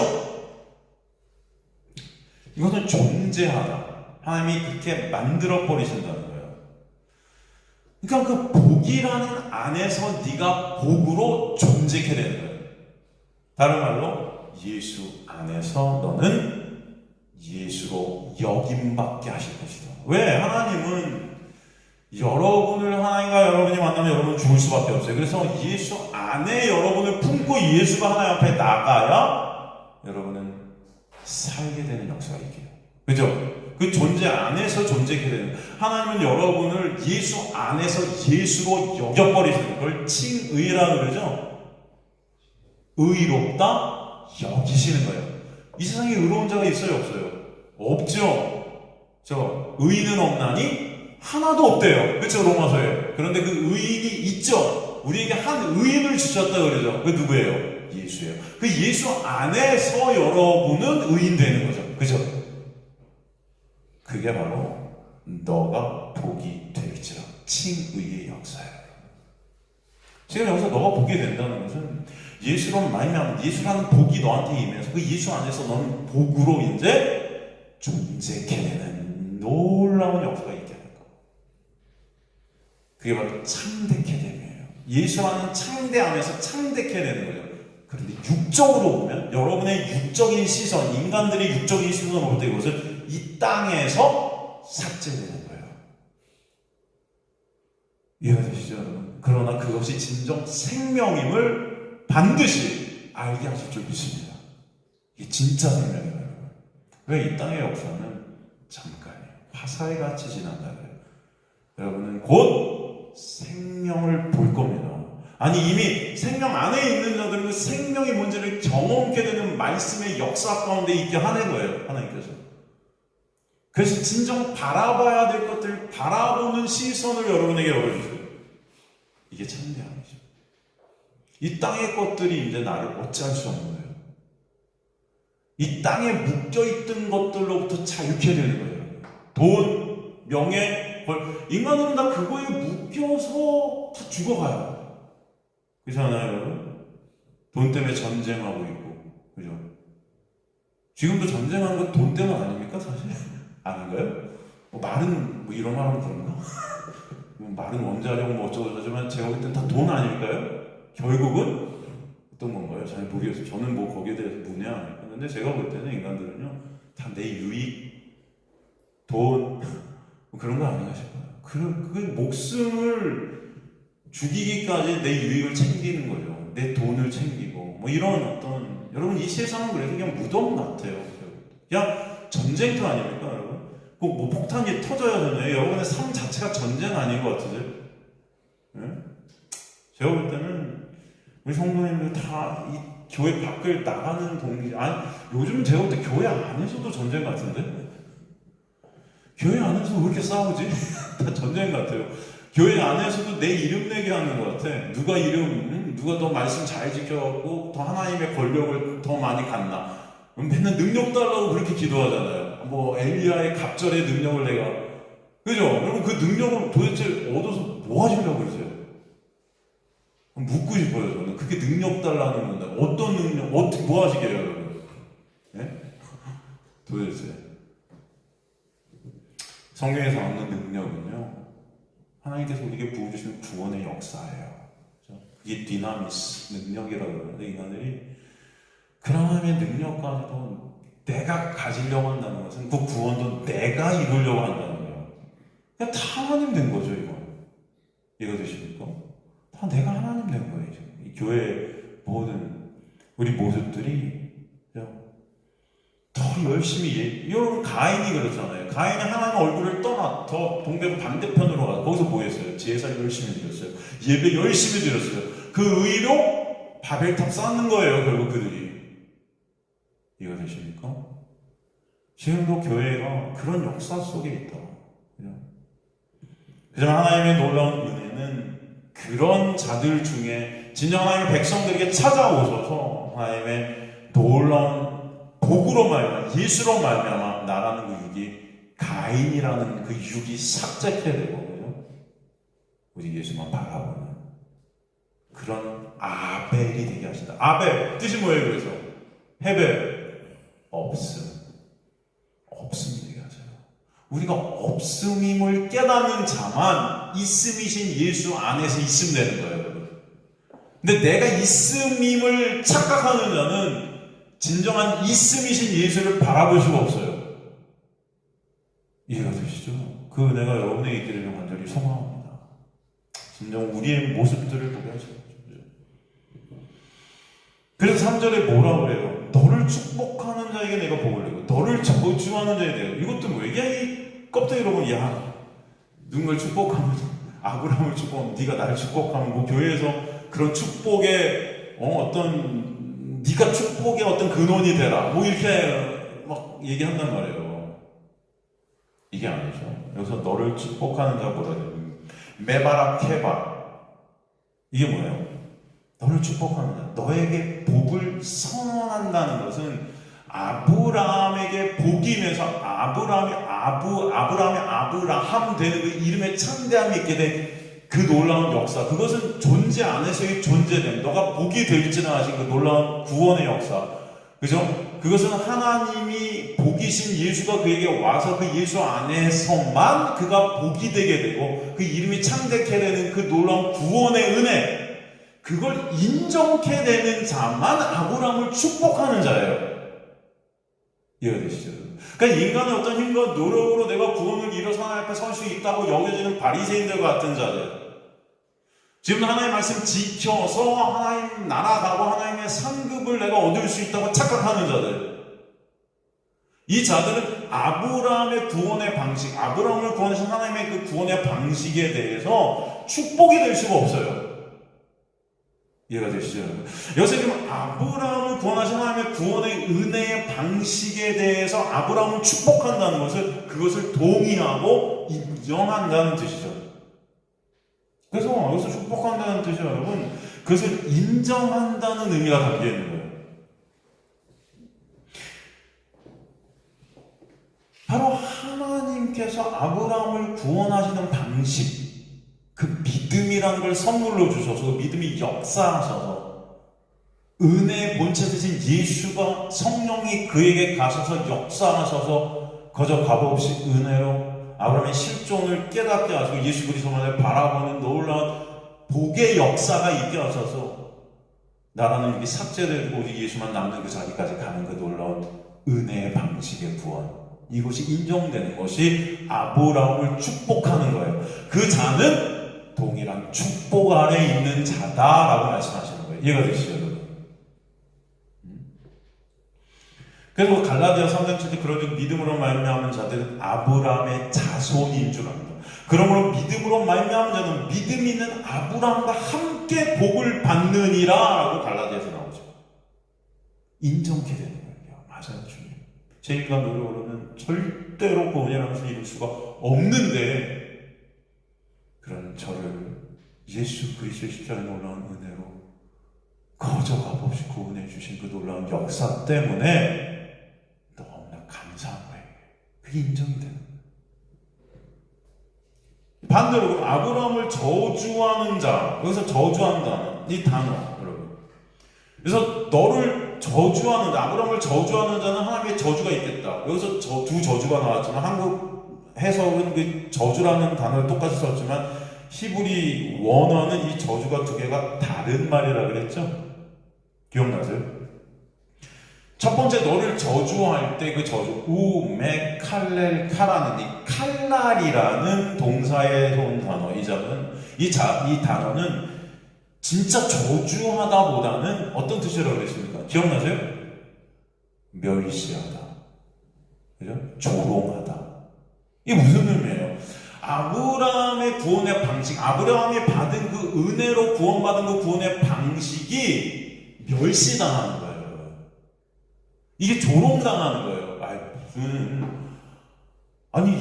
이것은 존재하다. 하나님이 그렇게 만들어 버리신다는 거예요. 그러니까 그 복이라는 안에서 네가 복으로 존재케 되는 거예요. 다른 말로 예수 안에서 너는 예수로 여김받게 하실 것이다. 왜? 하나님은 여러분을 하나님과 여러분이 만나면 여러분은 죽을 수밖에 없어요. 그래서 예수 안에 여러분을 품고 예수가 하나님 앞에 나가야 여러분은 살게 되는 역사가 있게요. 그죠? 그 존재 안에서 존재케 되는, 하나님은 여러분을 예수 안에서 예수로 여겨버리시는 걸 칭의라고 그러죠. 의롭다 여기시는 거예요. 이 세상에 의로운 자가 있어요, 없어요? 없죠. 의인은 없나니 하나도 없대요. 그렇죠? 로마서에. 그런데 그 의인이 있죠. 우리에게 한 의인을 주셨다 그러죠. 그 누구예요? 예수예요. 그 예수 안에서 여러분은 의인 되는 거죠. 그죠? 그게 바로 너가 복이 될지라 칭의의 역사예요. 지금 여기서 너가 복이 된다는 것은 예수로 말미암아 예수라는 복이 너한테 임해서 그 예수 안에서 너는 복으로 이제 존재케 되는 놀라운 역사가 있게 하는 거. 그게 바로 창대케 됨이에요. 예수라는 창대 안에서 창대케 되는 거죠. 그런데 육적으로 보면 여러분의 육적인 시선, 인간들의 육적인 시선으로 볼 때 이것은 이 땅에서 삭제되는 거예요. 이해가 되시죠, 여러분? 그러나 그것이 진정 생명임을 반드시 알게 하실 줄 믿습니다. 이게 진짜 생명이에요, 여러분. 왜 이 땅의 역사는 잠깐이에요. 화살같이 지난다 그래요. 여러분은 곧 생명을 볼 겁니다. 아니 이미 생명 안에 있는 자들은 그 생명의 문제를 경험하게 되는 말씀의 역사 가운데 있게 하는 거예요. 하나님께서. 그래서 진정 바라봐야 될 것들을 바라보는 시선을 여러분에게 열어주세요. 이게 참대함이죠. 이 땅의 것들이 이제 나를 어찌할 수 없는 거예요. 이 땅에 묶여있던 것들로부터 자유케 되는 거예요. 돈, 명예, 벌. 인간은 다 그거에 묶여서 다 죽어가요. 그렇잖아요, 여러분? 돈 때문에 전쟁하고 있고, 그죠? 지금도 전쟁하는 건 돈 때문 아닙니까, 사실? 아닌가요? 말은, 이런 말 하면 그런가? 말은 원자력 어쩌고저쩌지만 제가 볼 땐 다 돈 아닐까요? 결국은 어떤 건가요? 잘 모르겠어요. 저는 거기에 대해서 문외 안 했는데 제가 볼 때는 인간들은요, 다 내 유익, 돈, 그런 거 아닌가 싶어요. 그 목숨을 죽이기까지 내 유익을 챙기는 거죠. 내 돈을 챙기고, 이런 어떤, 여러분 이 세상은 그래서 그냥 무덤 같아요. 그냥 전쟁터 아닙니까, 여러분? 꼭 폭탄이 터져야 되나요? 여러분의 삶 자체가 전쟁 아닌 것 같으세요? 네? 제가 볼 때는 우리 성도님들 다 이 교회 밖을 나가는 동기, 아니, 요즘 제가 볼 때 교회 안에서도 전쟁 같은데? 교회 안에서 왜 이렇게 싸우지? 다 전쟁 같아요. 교회 안에서도 내 이름 내게 하는 것 같아. 누가 더 말씀 잘 지켜갖고 더 하나님의 권력을 더 많이 갖나. 맨날 능력 달라고 그렇게 기도하잖아요. 엘리야의 갑절의 능력을 내가. 그죠? 여러분 그 능력을 도대체 얻어서 뭐 하시려고 그러세요? 묻고 싶어요, 저는. 그게 능력 달라는 건데. 어떤 능력, 뭐 하시게요, 여러분? 네? 도대체. 성경에서 얻는 능력은요, 하나님께서 우리에게 부어주신 구원의 역사예요. 그게 디나미스, 능력이라고 그러는데, 인간들이 그 하나님의 능력까지도 내가 가지려고 한다는 것은 그 구원도 내가 이루려고 한다는 거예요. 그냥 다 하나님 된 거죠, 이거. 이해가 되십니까? 다 내가 하나님 된 거예요, 지금. 이 교회 모든 우리 모습들이 더 열심히, 여러분 가인이 그렇잖아요. 가인이 하나님 얼굴을 떠나 더 동백 반대편으로 가서 거기서 뭐 했어요? 제사 열심히 드렸어요. 예배 열심히 드렸어요. 그 의로 바벨탑 쌓는 거예요, 결국 그들이. 이해가 되십니까? 지금도 교회가 그런 역사 속에 있다. 하지만 하나님의 놀라운 은혜는 그런 자들 중에 진정 하나님의 백성들에게 찾아오셔서 하나님의 놀라운 복으로 말미암아, 예수로 말미암아 나라는 그 육이, 가인이라는 그 육이 삭제케 되고, 우리 예수만 바라보는 그런 아벨이 되게 하신다. 아벨 뜻이 뭐예요? 그래서 헤벨, 없음. 없음이 되게 하세요. 우리가 없음임을 깨닫는 자만 있음이신 예수 안에서 있음 되는 거예요, 여러분. 근데 내가 있음임을 착각하는 자는 진정한 있음이신 예수를 바라볼 수가 없어요. 이해가 되시죠? 그 은혜가 여러분에게 있기를 간절히 소망합니다. 진정 우리의 모습들을 보게 하시고. 그래서 3절에 뭐라고 그래요? 너를 축복하는 자에게 내가 복을 내고 너를 저주하는 자에게 내가. 이것도 왜 껍데기로 보면 야 누군가를 축복하면 아브라함을 축복하면 네가 나를 축복하면 뭐 교회에서 그런 축복의 어떤 네가 축복의 어떤 근원이 되라 뭐 이렇게 막 얘기한단 말이에요. 이게 아니죠. 여기서 너를 축복하는 자보다 메바라 케바 이게 뭐예요? 너를 축복하는 자, 너에게 복을 선언한다는 것은 아브라함에게 복이면서 아브라함의 아브라함 되는 그 이름에 창대함이 있게 된 그 놀라운 역사, 그것은 존재 안에서의 존재됨, 너가 복이 될지는 하신 그 놀라운 구원의 역사, 그죠? 그것은 하나님이 복이신 예수가 그에게 와서 그 예수 안에서만 그가 복이 되게 되고 그 이름이 창대케 되는 그 놀라운 구원의 은혜, 그걸 인정케 되는 자만 아브라함을 축복하는 자예요. 이해가 되시죠? 그러니까 인간의 어떤 힘과 노력으로 내가 구원을 이뤄서 하나님 앞에 설 수 있다고 여겨지는 바리새인들 같은 자들, 지금 하나님의 말씀 지켜서 하나님 나라 가고 하나님의 상급을 내가 얻을 수 있다고 착각하는 자들, 이 자들은 아브라함의 구원의 방식, 아브라함을 구원하신 하나님의 그 구원의 방식에 대해서 축복이 될 수가 없어요. 이해가 되시죠? 여기서 지금 아브라함을 구원하신 하나님의 구원의 은혜의 방식에 대해서 아브라함을 축복한다는 것을, 그것을 동의하고 인정한다는 뜻이죠. 그래서 여기서 축복한다는 뜻이죠, 여러분. 그것을 인정한다는 의미가 담겨 있는 거예요. 바로 하나님께서 아브라함을 구원하시는 방식, 그 믿음이라는 걸 선물로 주셔서 그 믿음이 역사하셔서 은혜의 본체 되신 예수가 성령이 그에게 가셔서 역사하셔서 거저 값없이 은혜로 아브라함의 실존을 깨닫게 하시고 예수 그리스도만을 바라보는 놀라운 복의 역사가 있게 하셔서 나라는 이게 삭제되고 오직 예수만 남는 그 자리까지 가는 그 놀라운 은혜의 방식의 구원, 이것이 인정되는 것이 아브라함을 축복하는 거예요. 그 자는 동일한 축복 아래 있는 자다라고 말씀하시는 거예요. 이해가 되시죠, 여러분? 그래서 갈라디아 3장 7절 그러므로 믿음으로 말미암은 자들은 아브라함의 자손인 줄 압니다. 그러므로 믿음으로 말미암은 자는 믿음 있는 아브라함과 함께 복을 받느니라 라고 갈라디아에서 나오죠. 인정케 되는 거예요. 맞아요, 주님. 제 인간 노력으로는 절대로 그 은혜라는 것을 이룰 수가 없는데, 그런 저를 예수 그리스도의 십자가에 놀라운 은혜로 거저 값없이 구원해 주신 그 놀라운 역사 때문에 너무나 감사한 거예요. 그게 인정이 되는 거예요. 반대로 아브라함을 저주하는 자, 여기서 저주한다는 이 단어, 여러분. 그래서 너를 저주하는 자, 아브라함을 저주하는 자는 하나님의 저주가 있겠다. 여기서 두 저주가 나왔지만 한국 해석은 그 저주라는 단어를 똑같이 썼지만 히브리 원어는 이 저주가 두 개가 다른 말이라 그랬죠? 기억나세요? 첫 번째, 너를 저주할 때 그 저주, 우메칼렐 카라는 이 칼날이라는 동사에서 온 단어, 이 단어는 진짜 저주하다보다는 어떤 뜻이라고 그랬습니까? 기억나세요? 멸시하다, 그죠? 조롱하다. 이게 무슨 의미예요? 아브라함의 구원의 방식, 아브라함이 받은 그 은혜로 구원받은 그 구원의 방식이 멸시당하는 거예요. 이게 조롱당하는 거예요.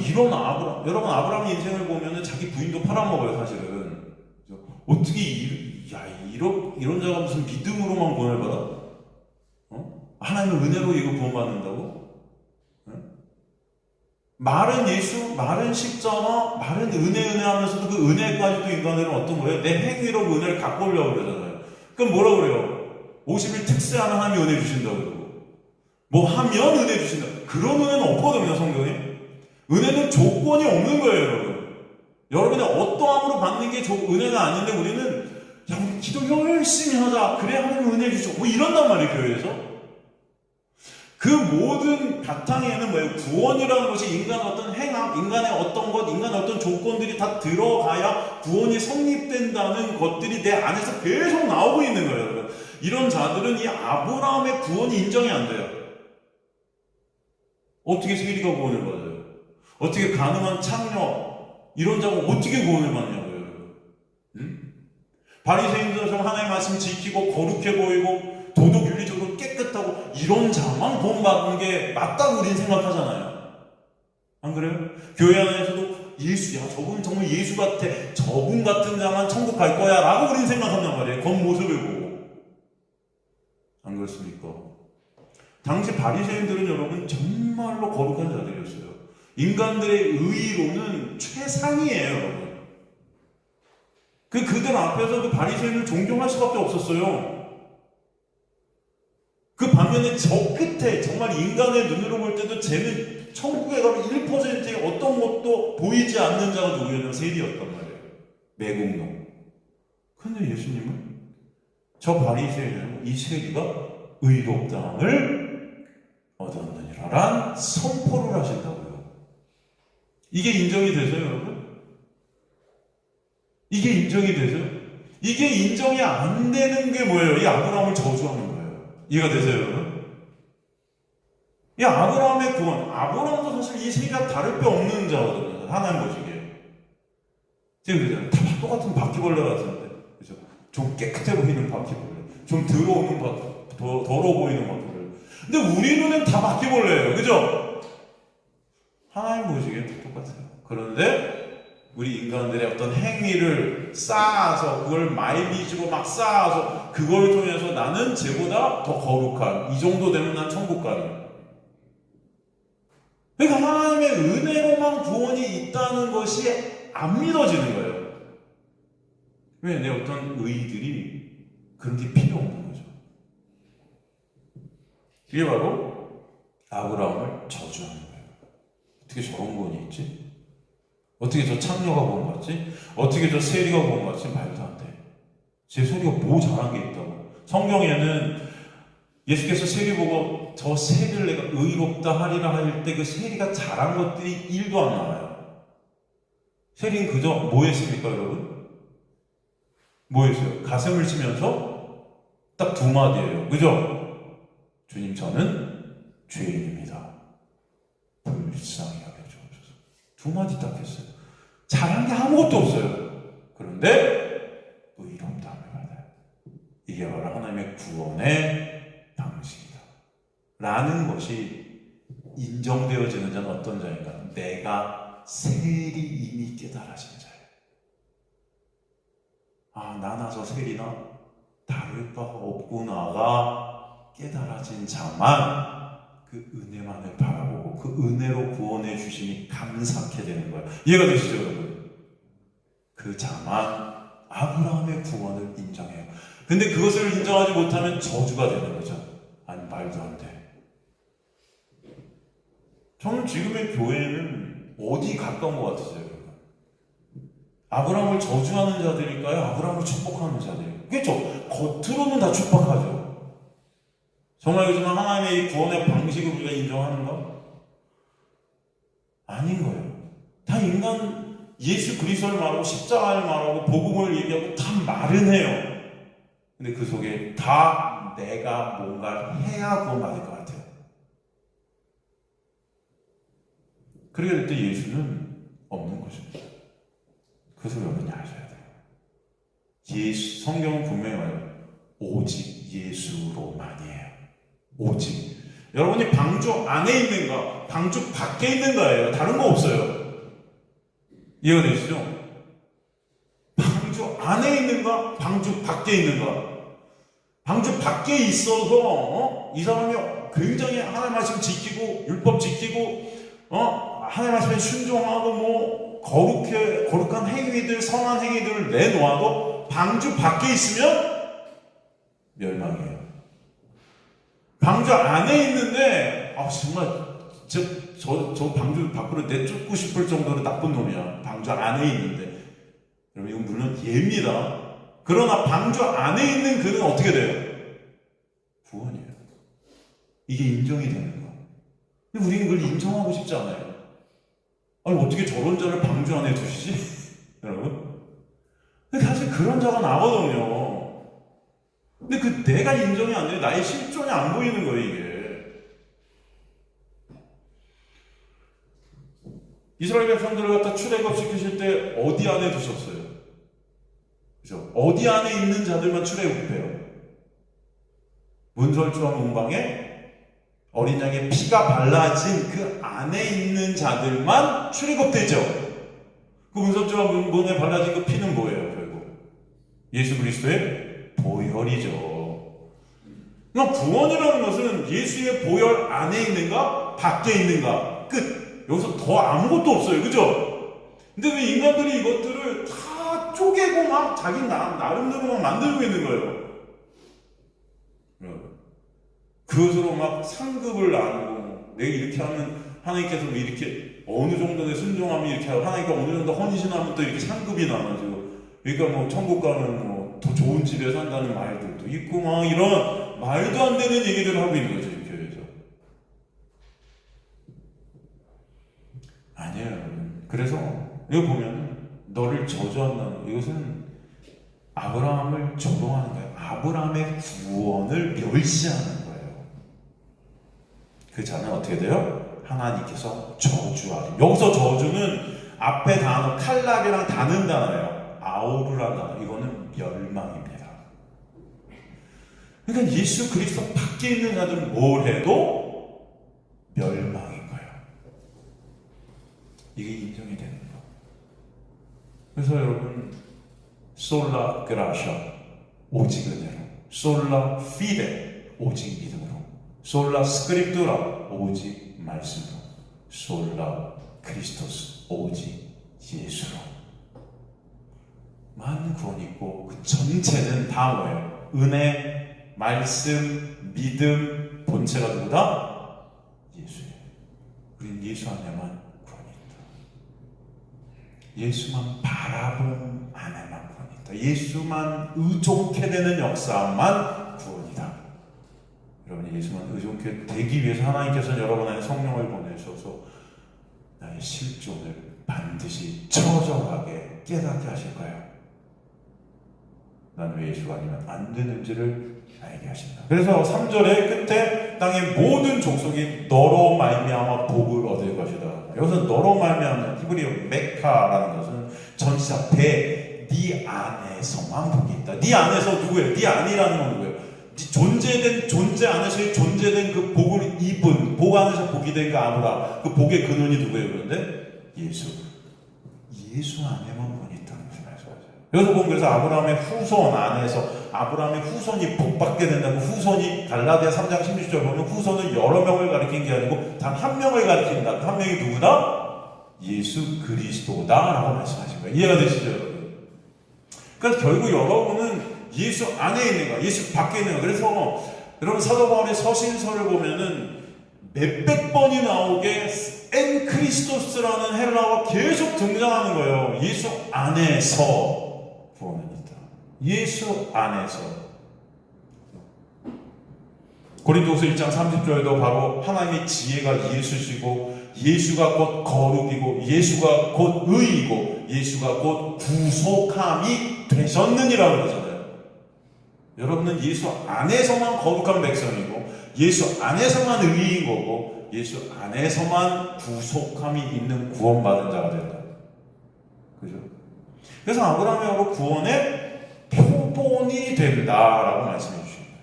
이런 아브라함, 여러분 아브라함의 인생을 보면은 자기 부인도 팔아먹어요, 사실은. 어떻게 이런 자가 무슨 믿음으로만 구원을 받아? 하나님의 은혜로 이거 구원받는다고? 말은 예수, 말은 십자가, 말은 은혜 하면서도 그 은혜까지도 인간들은 어떤 거예요? 내 행위로 그 은혜를 갖고 오려고 그러잖아요. 그럼 뭐라고 그래요? 50일 특세하면 하나님이 은혜 주신다고 그러고, 뭐 하면 은혜 주신다. 그런 은혜는 없거든요, 성경에. 은혜는 조건이 없는 거예요, 여러분. 여러분이 어떠함으로 받는 게 은혜가 아닌데 우리는 야, 우리 기도 열심히 하자. 그래야 하나님 은혜 주죠. 뭐 이런단 말이에요, 교회에서. 그 모든 바탕에는 뭐예요? 구원이라는 것이 인간의 어떤 행함, 인간의 어떤 것, 인간의 어떤 조건들이 다 들어가야 구원이 성립된다는 것들이 내 안에서 계속 나오고 있는 거예요, 여러분. 이런 자들은 이 아브라함의 구원이 인정이 안 돼요. 어떻게 세리가 구원을 받아요? 어떻게 가능한 창녀, 이런 자가 어떻게 구원을 받냐고요, 여러분. 응? 바리새인들처럼 하나님의 말씀 지키고 거룩해 보이고 도덕 윤리적으로 깨끗하고 이런 자만 구원받는 게 맞다고 우리는 생각하잖아요. 안 그래요? 교회 안에서도 예수, 야 저분 정말 예수 같아, 저분 같은 자만 천국 갈 거야 라고 우리는 생각한단 말이에요. 겉모습을 보고. 안 그렇습니까? 당시 바리새인들은 여러분 정말로 거룩한 자들이었어요. 인간들의 의로는 최상이에요, 여러분. 그들 앞에서 그 바리새인을 존경할 수밖에 없었어요. 그 반면에 저 끝에 정말 인간의 눈으로 볼 때도 쟤는 천국에 가면 1%의 어떤 것도 보이지 않는 자가 누구였냐면 세리였단 말이에요. 매국노. 근데 예수님은 저 바리새인은 이 세리가 의롭다함을 얻었느니라란 선포를 하신다고요. 이게 인정이 되세요, 여러분? 이게 인정이 되세요? 이게 인정이 안 되는 게 뭐예요? 이 아브라함을 저주하는 거예요. 이해가 되세요, 여러분? 이 아브라함의 구원, 아브라함도 사실 이 세리가 다를 게 없는 자거든요. 하나님 보시기에. 지금 그잖아요. 다 똑같은 바퀴벌레 같은데, 그죠? 좀 깨끗해 보이는 바퀴벌레, 좀 더러운 더러워 보이는 바퀴벌레. 근데 우리 눈엔 다 바퀴벌레예요, 그죠? 하나님 보시기에 다 똑같아요. 그런데 우리 인간들의 어떤 행위를 쌓아서 그걸 마일리지로 막 쌓아서 그걸 통해서 나는 쟤보다 더 거룩한, 이 정도 되면 난 천국 가리. 그러니까 하나님의 은혜로만 구원이 있다는 것이 안 믿어지는 거예요. 왜? 내 어떤 의들이 그런 게 필요 없는 거죠. 이게 바로 아브라함을 저주하는 거예요. 어떻게 저런 구원이 있지? 어떻게 저 창녀가 구원받지? 어떻게 저 세리가 구원받지? 말도 안 돼. 제 세리가 뭐 잘한 게 있다고. 성경에는 예수께서 세리 보고 저 세리를 내가 의롭다 하리라 할 때 그 세리가 잘한 것들이 1도 안 나와요. 세리는 그저 뭐 했습니까, 여러분? 뭐 했어요? 가슴을 치면서 딱 2마디예요. 그죠? 주님, 저는 죄인입니다. 불쌍히 여겨주옵소서. 2마디 딱 했어요. 잘한 게 아무것도 없어요. 그런데 의롭다함을 받아요. 이게 바로 하나님의 구원의 방식이다 라는 것이 인정되어지는 자는 어떤 자인가? 내가 세리 이미 깨달아진 자예요. 아, 나나서 세리나 다를 바가 없구나가 깨달아진 자만 그 은혜만을 바라보고 그 은혜로 구원해 주시니 감사하게 되는 거예요. 이해가 되시죠, 여러분? 그 자만 아브라함의 구원을 인정해요. 근데 그것을 인정하지 못하면 저주가 되는 거죠. 아니, 말도 안 돼. 저는 지금의 교회는 어디 가까운 것 같으세요, 여러분? 아브라함을 저주하는 자들일까요? 아브라함을 축복하는 자들일까요? 그렇죠? 겉으로는 다 축복하죠. 정말 요즘은 하나님의 이 구원의 방식을 우리가 인정하는가? 아닌 거예요. 다 인간 예수 그리스도를 말하고 십자가를 말하고 복음을 얘기하고 다 말은 해요. 근데 그 속에 다 내가 뭔가 해야 구원받을 것 같아요. 그렇게 될 때 예수는 없는 것입니다. 그것을 여러분이 아셔야 돼요. 성경은 분명히 말해요. 오직 예수로만이에요. 오직. 여러분이 방주 안에 있는가, 방주 밖에 있는가예요. 다른 거 없어요. 이해가 되시죠? 방주 안에 있는가, 방주 밖에 있는가. 방주 밖에 있어서 이 사람이 굉장히 하나님 말씀 지키고 율법 지키고 하나님 말씀에 순종하고 뭐 거룩한 행위들, 선한 행위들을 내놓아도 방주 밖에 있으면 멸망이에요. 방주 안에 있는데 정말 저 방주 밖으로 내쫓고 싶을 정도로 나쁜 놈이야. 방주 안에 있는데. 여러분, 이건 물론 예입니다. 그러나 방주 안에 있는 그는 어떻게 돼요? 구원이에요. 이게 인정이 되는 거. 근데 우리는 그걸 인정하고 싶지 않아요. 아니, 어떻게 저런 자를 방주 안에 두시지? 여러분? 근데 사실 그런 자가 나거든요. 근데 그 내가 인정이 안 돼. 나의 실존이 안 보이는 거예요, 이게. 이스라엘 백성들을 갖다 출애굽시키실 때 어디 안에 두셨어요? 그죠? 어디 안에 있는 자들만 출애굽해요? 문설주와 문방에 어린 양의 피가 발라진 그 안에 있는 자들만 출애굽되죠. 그 문설주와 문에 발라진 그 피는 뭐예요, 결국? 예수 그리스도의 보혈이죠. 그러니까 구원이라는 것은 예수의 보혈 안에 있는가, 밖에 있는가, 끝. 여기서 더 아무것도 없어요, 그죠? 근데 왜 인간들이 이것들을 다 쪼개고 막 자기 나름대로 막 만들고 있는 거예요. 그것으로 막 상급을 나누고, 내가 이렇게 하면 하나님께서 뭐 이렇게 어느 정도의 순종하면 이렇게 하고, 하나님께 어느 정도 헌신하면 또 이렇게 상급이 나눠지고, 그러니까 뭐 천국 가면 뭐 더 좋은 집에 산다는 말들도 있고, 막 이런 말도 안 되는 얘기들을 하고 있는 거죠, 이 교회에서. 아니에요, 여러분. 그래서 여기 보면 너를 저주한다는, 이것은 아브라함을 조롱하는 거예요. 아브라함의 구원을 멸시하는 거예요. 그 자는 어떻게 돼요? 하나님께서 저주하리. 여기서 저주는 앞에 단어 칼날이랑 다는 단어예요. 아우르라는 단어. 이거는 멸망입니다. 그러니까 예수 그리스도 밖에 있는 자들은 뭘 해도 멸망인 거예요. 이게 인정이 되는 거. 그래서 여러분, 솔라 그라샤, 오직 은혜로, 솔라 피데, 오직 믿음으로, 솔라 스크립투라, 오직 말씀으로, 솔라 크리스토스, 오직 예수로 만 구원이 있고, 그 전체는 다 뭐예요? 은혜, 말씀, 믿음, 본체가 누구다? 예수예요. 우린 예수 안에만 구원이 있다. 예수만 바라본 안에만 구원이 있다. 예수만 의존케 되는 역사만 구원이다. 여러분이 예수만 의존케 되기 위해서 하나님께서는 여러분의 성령을 보내셔서 나의 실존을 반드시 처절하게 깨닫게 하실 거예요. 난 왜 예수가 아니면 안 되는지를 알게 하신다. 그래서 3절의 끝에 땅의 모든 족속이 너로 말미암아 복을 얻을 것이다. 여기서 너로 말미암아, 히브리어 메카라는 것은 전치사 네 안에서만 복이 있다. 네 안에서 누구예요? 네 안이라는 건 누구예요? 네 존재 안에서의 존재된 그 복을 입은, 복 안에서 복이 된 그 아브라, 그 복의 근원이 누구예요? 그런데 예수 안에만 복이 있다는 것을 말씀하세요. 여기서 보면 그래서 아브라함의 후손 안에서, 아브라함의 후손이 복받게 된다는, 후손이 갈라디아 3장 16절 보면 후손은 여러 명을 가리킨 게 아니고 단 한 명을 가리킨다. 그 한 명이 누구다? 예수 그리스도다 라고 말씀하신 거예요. 이해가 되시죠, 여러분? 그러니까 결국 여러분은 예수 안에 있는 거야, 예수 밖에 있는 거야. 그래서 여러분 사도 바울의 서신서를 보면은 몇백 번이 나오게 엔 크리스토스라는 헬라어가 계속 등장하는 거예요. 예수 안에서 구원은 있다. 예수 안에서. 고린도후서 1장 30절도 바로 하나님의 지혜가 예수시고, 예수가 곧 거룩이고, 예수가 곧 의이고, 예수가 곧 구속함이 되셨느니라고 그러잖아요. 여러분은 예수 안에서만 거룩한 백성이고, 예수 안에서만 의인 거고, 예수 안에서만 구속함이 있는 구원받은 자가 된다. 그죠? 그래서 아브라함의 구원의 표본이 된다라고 말씀해 주신 거예요.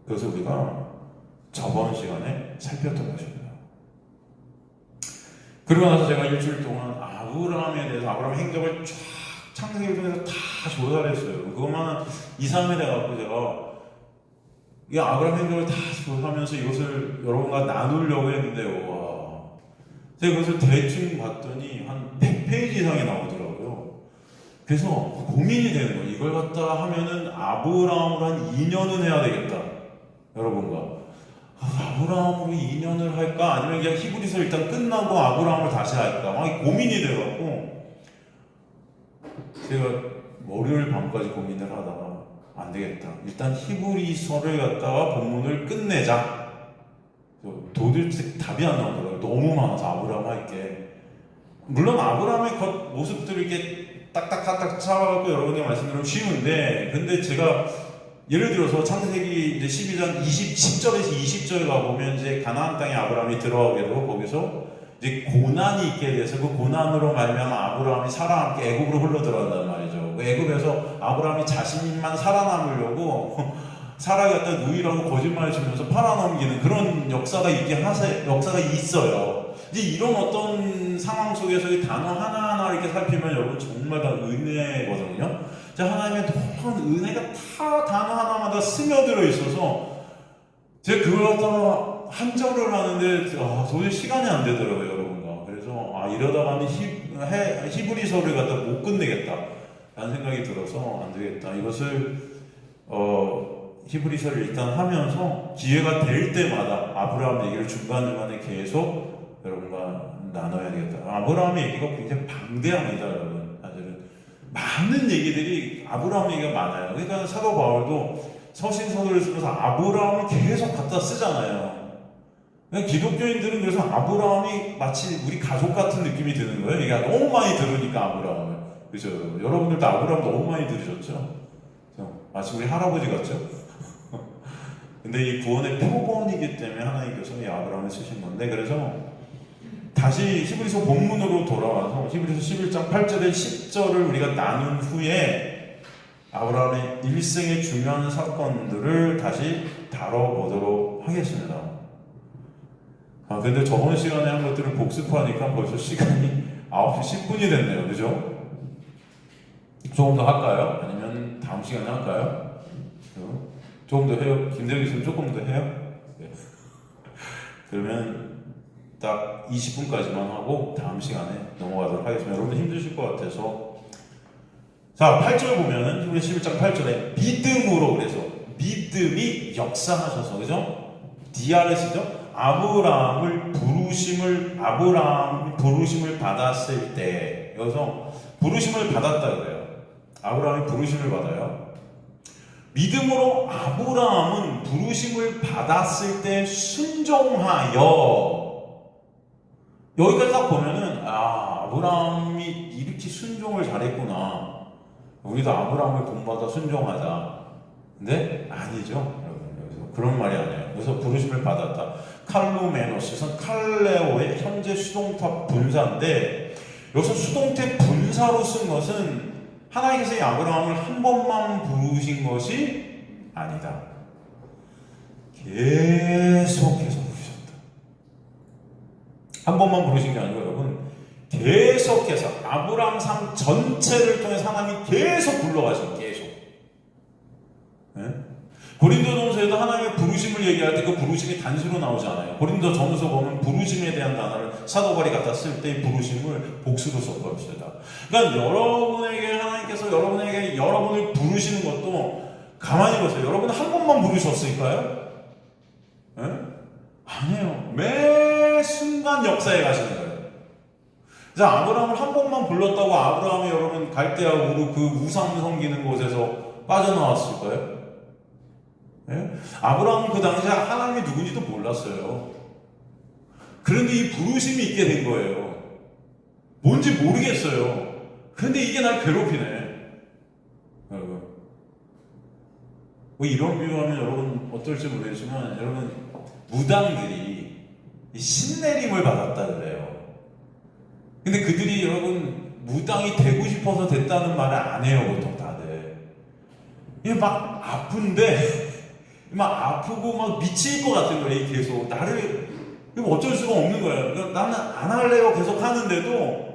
그래서 우리가 저번 시간에 살폈던 것입니다. 그러고 나서 제가 일주일 동안 아브라함에 대해서, 아브라함 행적을 쫙 창세기를 통해서 다 조사했어요. 그것만 2, 3일 해갖고 제가 이 아브라함 행적을 다 조사하면서 이것을 여러분과 나누려고 했는데, 와, 제가 그것을 대충 봤더니 한 100페이지 이상이 나오더라고요. 그래서 고민이 되는 거예요. 이걸 갖다 하면은 아브라함으로 한 2년은 해야 되겠다. 여러분과. 아브라함으로 인연을 할까? 아니면 그냥 히브리서 일단 끝나고 아브라함을 다시 할까? 막 고민이 돼갖고 제가 월요일 밤까지 고민을 하다가 안 되겠다. 일단 히브리서를 갖다가 본문을 끝내자. 도대체 답이 안 나오더라고요. 너무 많아서 아브라함 할게. 물론 아브라함의 겉 모습들을 이렇게 딱딱딱딱 차갖고 여러분이 말씀드리면 쉬운데, 근데 제가 예를 들어서 창세기 이제 12장 10절에서 20절 가보면 이제 가나안 땅에 아브라함이 들어가게 되고 거기서 이제 고난이 있게 돼서 그 고난으로 말미암아 아브라함이 사라와 함께 애굽으로 흘러 들어간단 말이죠. 그 애굽에서 아브라함이 자신만 살아남으려고 사라가 갖다 누이라고 거짓말을 치면서 팔아넘기는 그런 역사가 역사가 있어요. 이제 이런 어떤 상황 속에서 이 단어 하나하나 이렇게 살피면 여러분 정말 다 은혜거든요. 하나님의 놀라운 은혜가 다 단어 하나마다 스며들어 있어서 제가 그걸 갖다가 한자를 하는데 도저히 시간이 안 되더라고요, 여러분과. 그래서 이러다가는 히브리서를 갖다 못 끝내겠다 라는 생각이 들어서 안 되겠다. 이것을 히브리서를 일단 하면서 기회가 될 때마다 아브라함 얘기를 중간중간에 계속 여러분과 나눠야 되겠다. 아브라함의 얘기가 굉장히 방대합니다, 여러분. 많은 얘기들이 아브라함 얘기가 많아요. 그러니까 사도 바울도 서신서를 쓰면서 아브라함을 계속 갖다 쓰잖아요. 기독교인들은 그래서 아브라함이 마치 우리 가족 같은 느낌이 드는 거예요. 얘가 너무 많이 들으니까 아브라함을. 그죠? 여러분들도 아브라함 너무 많이 들으셨죠? 마치 우리 할아버지 같죠? 근데 이 구원의 표본이기 때문에 하나님께서 이 아브라함을 쓰신 건데, 그래서 다시 히브리서 본문으로 돌아와서 히브리서 11장 8절에 10절을 우리가 나눈 후에 아브라함의 일생의 중요한 사건들을 다시 다뤄보도록 하겠습니다. 근데 저번 시간에 한 것들을 복습하니까 벌써 시간이 9시 10분이 됐네요. 그죠? 조금 더 할까요? 아니면 다음 시간에 할까요? 조금 더 해요? 김대리 교수님 조금 더 해요? 네. 그러면 딱 20분까지만 하고 다음 시간에 넘어가도록 하겠습니다. 여러분 힘드실 것 같아서. 자, 8절 보면은 히브리 11장 8절에 믿음으로, 그래서 믿음이 역사하셔서, 그죠? DRS죠? 아브라함이 부르심을 받았을 때, 여기서 부르심을 받았다 그래요. 아브라함이 부르심을 받아요. 믿음으로 아브라함은 부르심을 받았을 때 순종하여. 여기까지 딱 보면은 아브라함이 이렇게 순종을 잘했구나. 우리도 아브라함을 본받아 순종하자. 근데 아니죠, 여러분. 여기서 그런 말이 아니에요. 그래서 부르심을 받았다. 칼루메노스는 칼레오의 현재 수동탑 분사인데, 여기서 수동태 분사로 쓴 것은 하나님께서 이 아브라함을 한 번만 부르신 것이 아니다. 계속해서 부르셨다. 한 번만 부르신 게 아니고 여러분, 계속해서 아브라함 삶 전체를 통해 하나님이 계속 불러가신, 계속. 네? 고린도전서에도 하나님의 부르심을 얘기할 때 그 부르심이 단수로 나오지 않아요. 고린도전서 보면 부르심에 대한 단어를 사도 바울이 갖다 쓸 때 부르심을 복수로 썼습니다. 그러니까 여러분에게 하나님께서 여러분을 부르시는 것도 가만히 보세요. 여러분 한 번만 부르셨을까요? 네? 아니에요. 매 순간 역사에 가시는 거예요. 그래서 아브라함을 한 번만 불렀다고 아브라함이 여러분 갈대아 우르 그 우상 섬기는 곳에서 빠져나왔을까요? 네? 아브라함은 그 당시에 하나님이 누군지도 몰랐어요. 그런데 이 부르심이 있게 된 거예요. 뭔지 모르겠어요. 근데 이게 날 괴롭히네. 여러분. 뭐 이런 비유하면 여러분 어떨지 모르겠지만, 여러분 무당들이 신내림을 받았다 그래요. 근데 그들이 여러분 무당이 되고 싶어서 됐다는 말을 안 해요, 보통 다들. 이게 막 아픈데 막 아프고 막 미칠 것 같은 거예요. 계속 나를 어쩔 수가 없는 거예요. 나는 안 할래요 계속 하는데도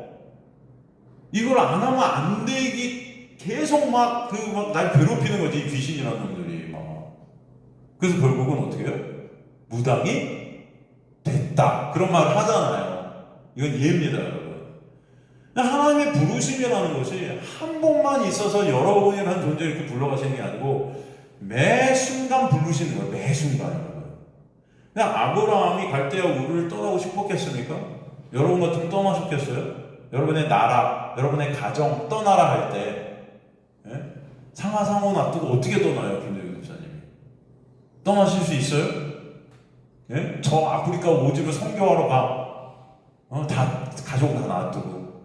이걸 안 하면 안 되기, 계속 막 날 괴롭히는 거지, 이 귀신이라는 놈들이 막. 그래서 결국은 어떻게 해요? 무당이 됐다, 그런 말을 하잖아요. 이건 예입니다, 여러분. 하나님의 부르심이라는 것이 한 번만 있어서 여러분이라는 존재를 이렇게 불러가시는 게 아니고 매 순간 부르시는 거예요. 매 순간, 여러분. 그냥 아브라함이 갈대아 우르를 떠나고 싶었겠습니까? 여러분 같으면 떠나셨겠어요? 여러분의 나라, 여러분의 가정 떠나라 할 때, 예? 상하상호 놔두고 어떻게 떠나요, 김대중 목사님이? 떠나실 수 있어요? 예? 저 아프리카 오지로 선교하러 가. 다 가족 다 놔두고.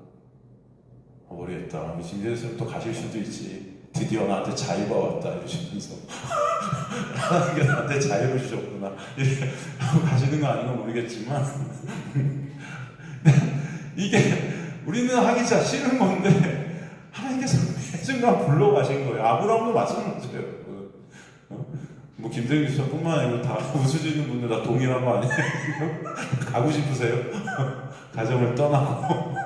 모르겠다. 김대중 또 가실 수도 있지. 드디어 나한테 자유가 왔다 이러시면서 하나님께 나한테 자유를 주셨구나 이렇게 하고 가시는 거 아닌가 모르겠지만 이게 우리는 하기 진짜 싫은 건데 하나님께서 매 순간 불러가신 거예요. 아브라함도 마찬가지예요. 뭐 김대중 씨뿐만 아니고 다 웃으시는 분들 다 동일한 거 아니에요? 가고 싶으세요? 가정을 떠나고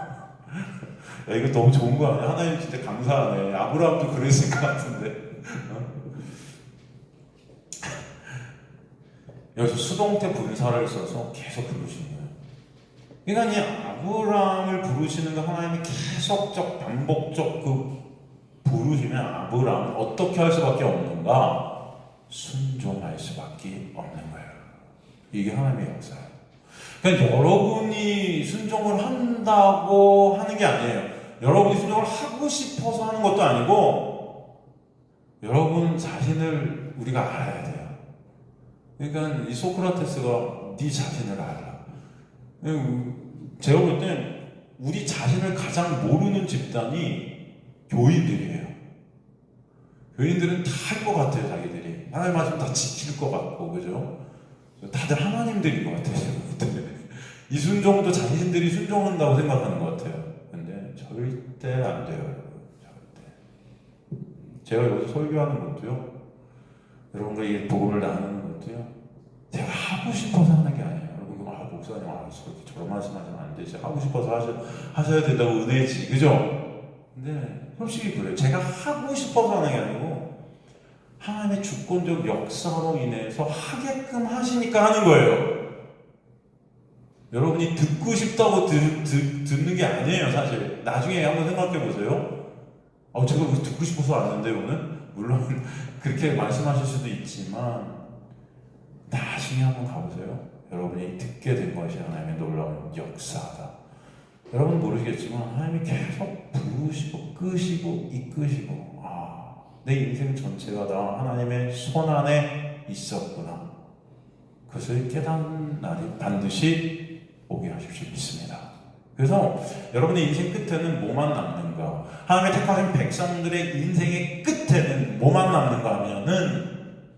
야, 이거 너무 좋은 거 아니야? 하나님 진짜 감사하네. 아브라함도 그랬을 것 같은데. 여기서 수동태 분사를 써서 계속 부르시는 거예요. 그러니까 이 아브라함을 부르시는 거 하나님이 계속적, 반복적 부르시면 아브라함은 어떻게 할 수밖에 없는가? 순종할 수밖에 없는 거예요. 이게 하나님의 역사예요. 그러니까 여러분이 순종을 한다고 하는 게 아니에요. 여러분이 순종을 하고 싶어서 하는 것도 아니고 여러분 자신을 우리가 알아야 돼요. 그러니까 이 소크라테스가 네 자신을 알아. 제가 볼 땐 우리 자신을 가장 모르는 집단이 교인들이에요. 교인들은 다 할 것 같아요. 자기들이 하나님 말씀 다 지킬 것 같고, 그죠? 다들 하나님들인 것 같아요. 이 순종도 자신들이 순종한다고 생각하는 것 같아요. 근데 절대 안 돼요. 절대. 제가 여기서 설교하는 것도요, 여러분과 이 복음을 나누는 것도요, 제가 하고 싶어서 하는 게 아니에요. 여러분, 목사님, 저런 말씀하시면 안 되지. 하고 싶어서 하셔야 된다고 은혜지. 그죠? 근데 솔직히 그래요. 제가 하고 싶어서 하는 게 아니고, 하나님의 주권적 역사로 인해서 하게끔 하시니까 하는 거예요. 여러분이 듣고 싶다고 듣는 게 아니에요, 사실. 나중에 한번 생각해 보세요. 제가 듣고 싶어서 왔는데, 오늘? 물론, 그렇게 말씀하실 수도 있지만, 나중에 한번 가보세요. 여러분이 듣게 된 것이 하나님의 놀라운 역사다. 여러분 모르시겠지만, 하나님이 계속 부으시고, 끄시고, 이끄시고, 내 인생 전체가 다 하나님의 손 안에 있었구나. 그것을 깨닫는 날이 반드시 오게 하실 수 있습니다. 그래서 여러분의 인생 끝에는 뭐만 남는가? 하나님의 택하신 백성들의 인생의 끝에는 뭐만 남는가 하면은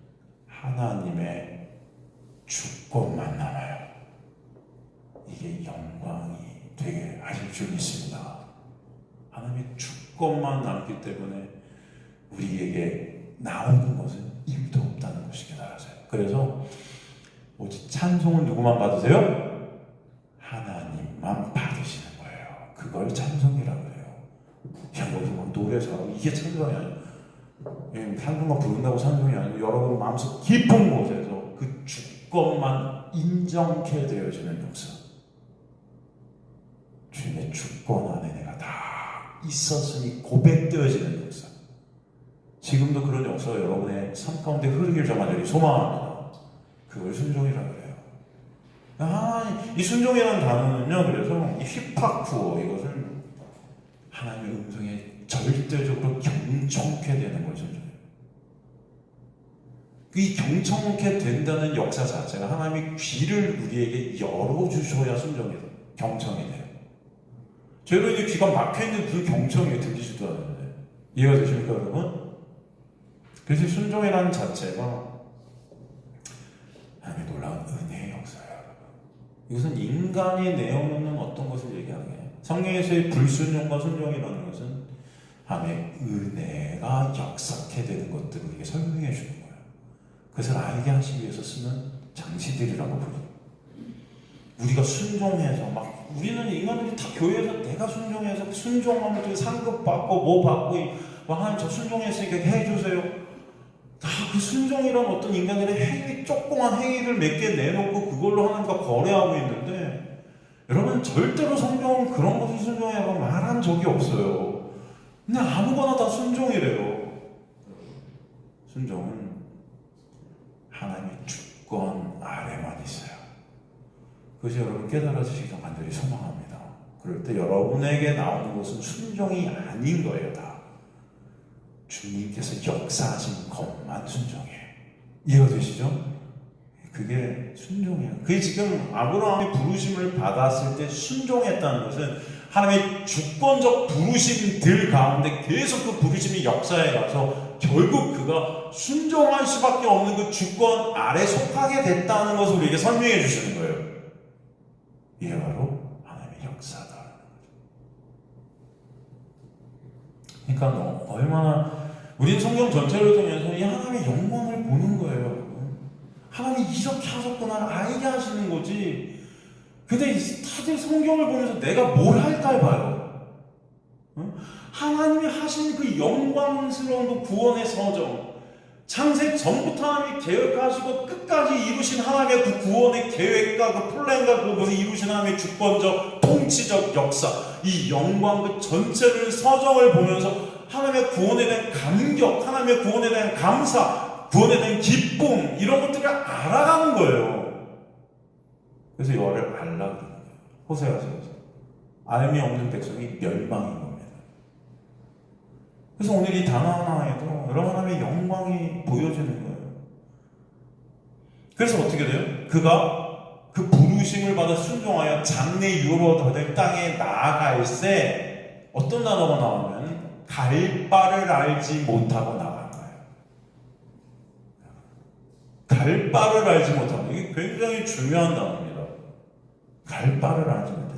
하나님의 주권만 남아요. 이게 영광이 되게 하실 줄 믿습니다. 하나님의 주권만 남기 때문에 우리에게 나오는 것은 일도 없다는 것이게 알아서요. 그래서 오직 찬송은 누구만 받으세요? 하나님만 받으시는 거예요. 그걸 찬송이라고 해요. 여기서 막 노래 잘하고 이게 찬송이 아니에요. 찬송만 부른다고 찬송이 아니고 여러분 마음속 깊은 곳에서 그 주권만 인정케 되어지는 역사. 주님의 주권 안에 내가 다 있었으니 고백되어지는 역사. 지금도 그런 역사가 여러분의 삶 가운데 흐르길 저마저리 소망합니다. 그걸 순종이라고 해요. 이 순종이라는 단어는요, 그래서 이 휘파쿠어, 이것을 하나님의 음성에 절대적으로 경청케 되는 거죠. 이 경청케 된다는 역사 자체가 하나님의 귀를 우리에게 열어주셔야 순종이 돼요. 경청이 돼요. 저희도 이제 귀가 막혀있는 그 경청이 들리지도 않는데, 이해가 되십니까, 여러분? 그래서 순종이라는 자체가 하나님의 놀라운 은혜의 역사예요. 이것은 인간이 내어놓는 어떤 것을 얘기하는 게 아니에요. 성경에서의 불순종과 순종이라는 것은 하나님의 은혜가 역사케 되는 것들을 우리에게 설명해 주는 거예요. 그것을 알게 하시기 위해서 쓰는 장치들이라고 불러요. 우리가 순종해서 우리는 인간들이 다 교회에서 내가 순종해서 순종하면 상급 받고 뭐 받고 하나님 저 순종했으니까 해주세요. 그 순종이란 어떤 인간들의 행위, 조그만 행위를 몇 개 내놓고 그걸로 하나님과 거래하고 있는데, 여러분 절대로 성경은 그런 것을 순종해라고 말한 적이 없어요. 그냥 아무거나 다 순종이래요. 순종은 하나님의 주권 아래만 있어요. 그것이 여러분 깨달아지시길 간절히 소망합니다. 그럴 때 여러분에게 나오는 것은 순종이 아닌 거예요. 다 주님께서 역사하신 것만 순종이에요. 이해가 되시죠? 그게 순종이에요. 그게 지금 아브라함이 부르심을 받았을 때 순종했다는 것은 하나님의 주권적 부르심들 가운데 계속 그 부르심이 역사에 가서 결국 그가 순종할 수밖에 없는 그 주권 아래 속하게 됐다는 것을 우리에게 설명해 주시는 거예요. 이게 바로 하나님의 역사다. 그러니까 얼마나 우린 성경 전체를 통해서 이 하나님의 영광을 보는 거예요. 하나님이 이렇게 하셨구나 알게 하시는 거지. 근데 다들 성경을 보면서 내가 뭘 할까 해봐요. 하나님이 하신 그 영광스러운 그 구원의 서정, 창세 전부터 하나님이 계획하시고 끝까지 이루신 하나님의 그 구원의 계획과 그 플랜과 그것을 이루신 하나님의 주권적 통치적 역사, 이 영광 그 전체를 서정을 보면서 하나님의 구원에 대한 감격, 하나님의 구원에 대한 감사, 구원에 대한 기쁨, 이런 것들을 알아가는 거예요. 그래서 여호와를 알라 그러는 거예요. 호세아서에서 알미 없는 백성이 멸망인 겁니다. 그래서 오늘 이 단어 하나에도 여러 하나님의 영광이 보여지는 거예요. 그래서 어떻게 돼요? 그가 그 부르심을 받아 순종하여 장래 유업으로 될 땅에 나아갈 때 어떤 단어가 나오면 갈 바를 알지 못하고 나간 거예요. 갈 바를 알지 못하고, 이게 굉장히 중요한 단어입니다. 갈 바를 알지 못했다.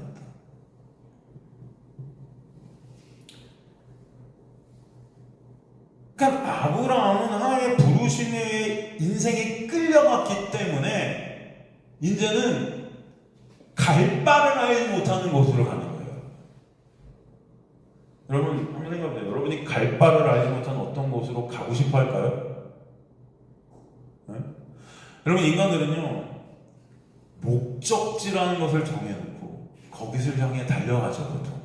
그러니까 아브라함은 하나님의 부르심에 인생에 끌려갔기 때문에 이제는 갈 바를 알지 못하는 곳으로 가는 거예요. 여러분 한번 생각해보세요. 여러분이 갈 바를 알지 못하는 어떤 곳으로 가고 싶어 할까요? 네? 여러분 인간들은요 목적지라는 것을 정해놓고 거기를 향해 달려가죠 보통.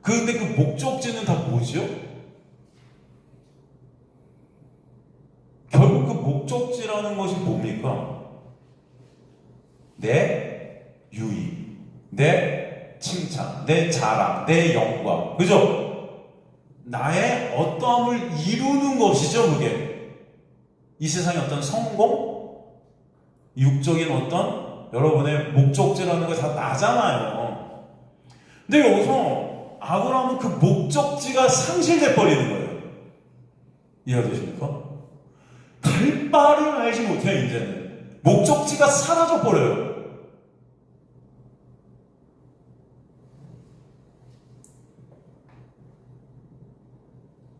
그런데 그 목적지는 다 뭐지요? 결국 그 목적지라는 것이 뭡니까? 내 유익, 내 칭찬, 내 자랑, 내 영광, 그죠? 나의 어떠함을 이루는 것이죠 그게. 이 세상의 어떤 성공, 육적인 어떤 여러분의 목적지라는 게 다 나잖아요. 근데 여기서 아브라함은 그 목적지가 상실돼 버리는 거예요. 이해가 되십니까? 갈 바를 알지 못해요. 이제는 목적지가 사라져 버려요.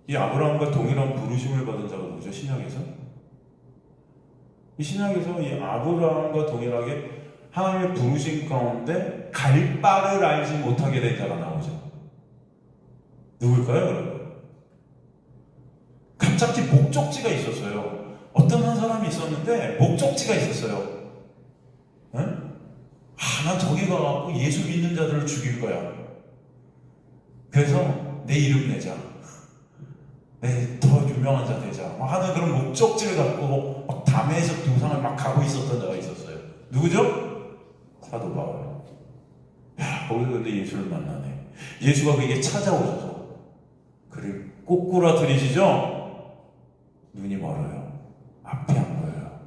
이 아브라함과 동일한 부르심을 받은 자가 누구죠? 신약에서? 이 신약에서 이 아브라함과 동일하게 하나님의 부르심 가운데 갈 바를 알지 못하게 된 자가 나오죠. 누굴까요, 여러분? 갑자기 목적지가 있었어요. 어떤 한 사람이 있었는데 목적지가 있었어요. 응? 난 저기 가갖고 예수 믿는 자들을 죽일 거야. 그래서 내 이름 내자. 더 유명한 자 되자. 하는 그런 목적지를 갖고 막 담에서 도상을 막 가고 있었던 자가 있었어요. 누구죠? 사도 바울. 야, 거기서 근데 예수를 만나네. 예수가 그에게 찾아오셔서 그를 꼬꾸라뜨리시죠? 눈이 멀어요. 앞이 안 보여요.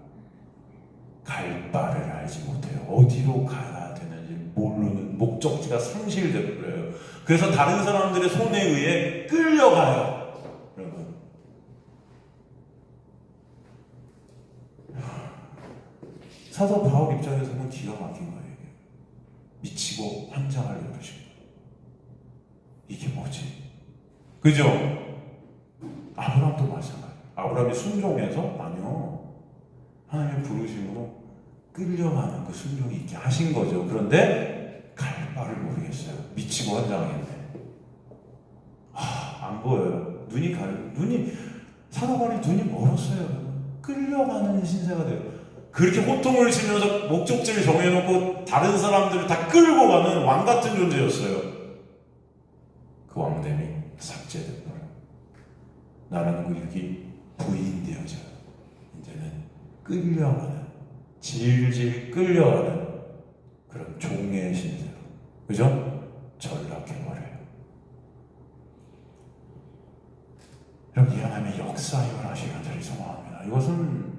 갈 바를 알지 못해요. 어디로 가야 되는지 모르는 목적지가 상실되고 그래요. 그래서 다른 사람들의 손에 의해 끌려가요. 여러분. 사도 바울 입장에서는 기가 막힌 거예요. 미치고 환장할 노릇이고. 이게 뭐지? 그죠? 아브라함도 마찬가지예요. 아브라함이 순종해서 아니요. 하나님의 부르심으로 끌려가는 그 순종이 있게 하신 거죠. 그런데 갈 바를 모르겠어요. 미치고 환장하겠네. 안 보여요. 사도 바울이 눈이 멀었어요. 끌려가는 신세가 돼요. 그렇게 호통을 치면서 목적지를 정해놓고 다른 사람들을 다 끌고 가는 왕 같은 존재였어요. 그 왕됨이 삭제된 거예요. 나라는 그 육이 부인되어져요. 이제는 끌려가는, 질질 끌려가는 그런 종의 신세로, 그죠? 전락해버려요. 여러분, 이 하나님의 역사 일어나시기 간절히 소망합니다. 이것은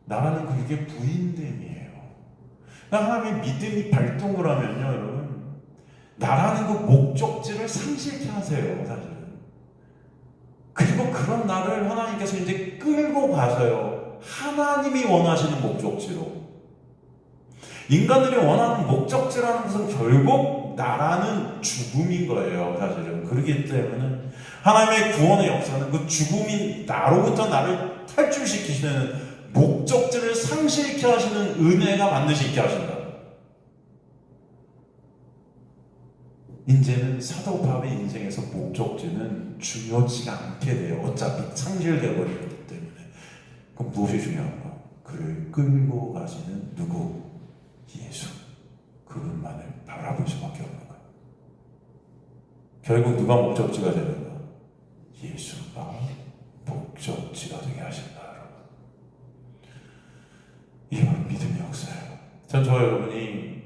나라는 그게 부인됨이에요. 하나님의 믿음이 발동을 하면요, 여러분, 나라는 그 목적지를 상실케 하세요, 사실은. 그리고 그런 나를 하나님께서 이제 끌고 가서요, 하나님이 원하시는 목적지로. 인간들이 원하는 목적지라는 것은 결국 나라는 죽음인 거예요, 사실은. 그렇기 때문에 하나님의 구원의 역사는 그 죽음인 나로부터 나를 탈출시키시는 목적지를 상실케 하시는 은혜가 반드시 있게 하신다. 이제는 사도 바울의 인생에서 목적지는 중요치가 않게 돼요. 어차피 상실되어 버리기 때문에. 그럼 무엇이 중요한가? 그를 끌고 가시는 누구? 예수. 그분만을 바라볼 수밖에 없는 거예요. 결국 누가 목적지가 되는가? 예수가 목적지가 되게 하신다. 이게 바로 믿음의 역사예요. 전 저와 여러분이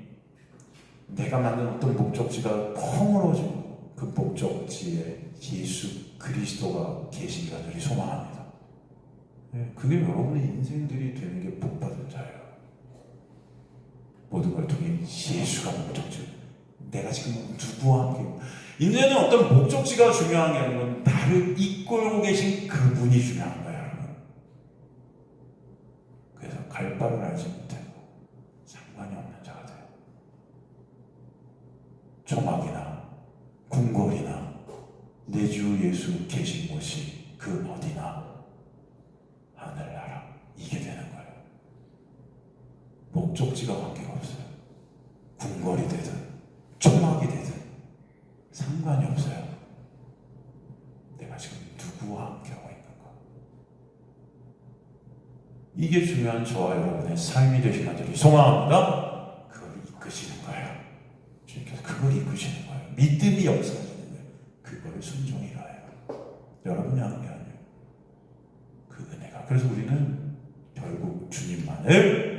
내가 만든 어떤 목적지가 허물어지고 그 목적지에 예수 그리스도가 계시기 간절히 소망합니다. 그게 여러분의 인생들이 되는 게 복받은 자예요. 모든 걸 통해 예수가 목적지. 내가 지금 누구와 함께, 이제는 어떤 목적지가 중요한 게 아니고 나를 이끌고 계신 그분이 중요한 거예요, 여러분. 그래서 갈 바를 알지 못하고 상관이 없는 자가 돼요. 조막이나 궁궐이나 내 주 예수 계신 곳이 그 어디나 하늘나라, 이게 되는 거예요. 목적지가 관계가 없어요. 궁궐이 되든 초막이 되든 상관이 없어요. 내가 지금 누구와 함께하고 있는가. 이게 중요한 저와 여러분의 삶이 되시길 간절히 소망합니다. 그걸 이끄시는 거예요. 주님께서 그걸 이끄시는 거예요. 믿음이 역사하시는 거예요. 그걸 순종히 가요. 여러분이 하는 게 아니에요. 그 은혜가. 그래서 우리는 결국 주님만을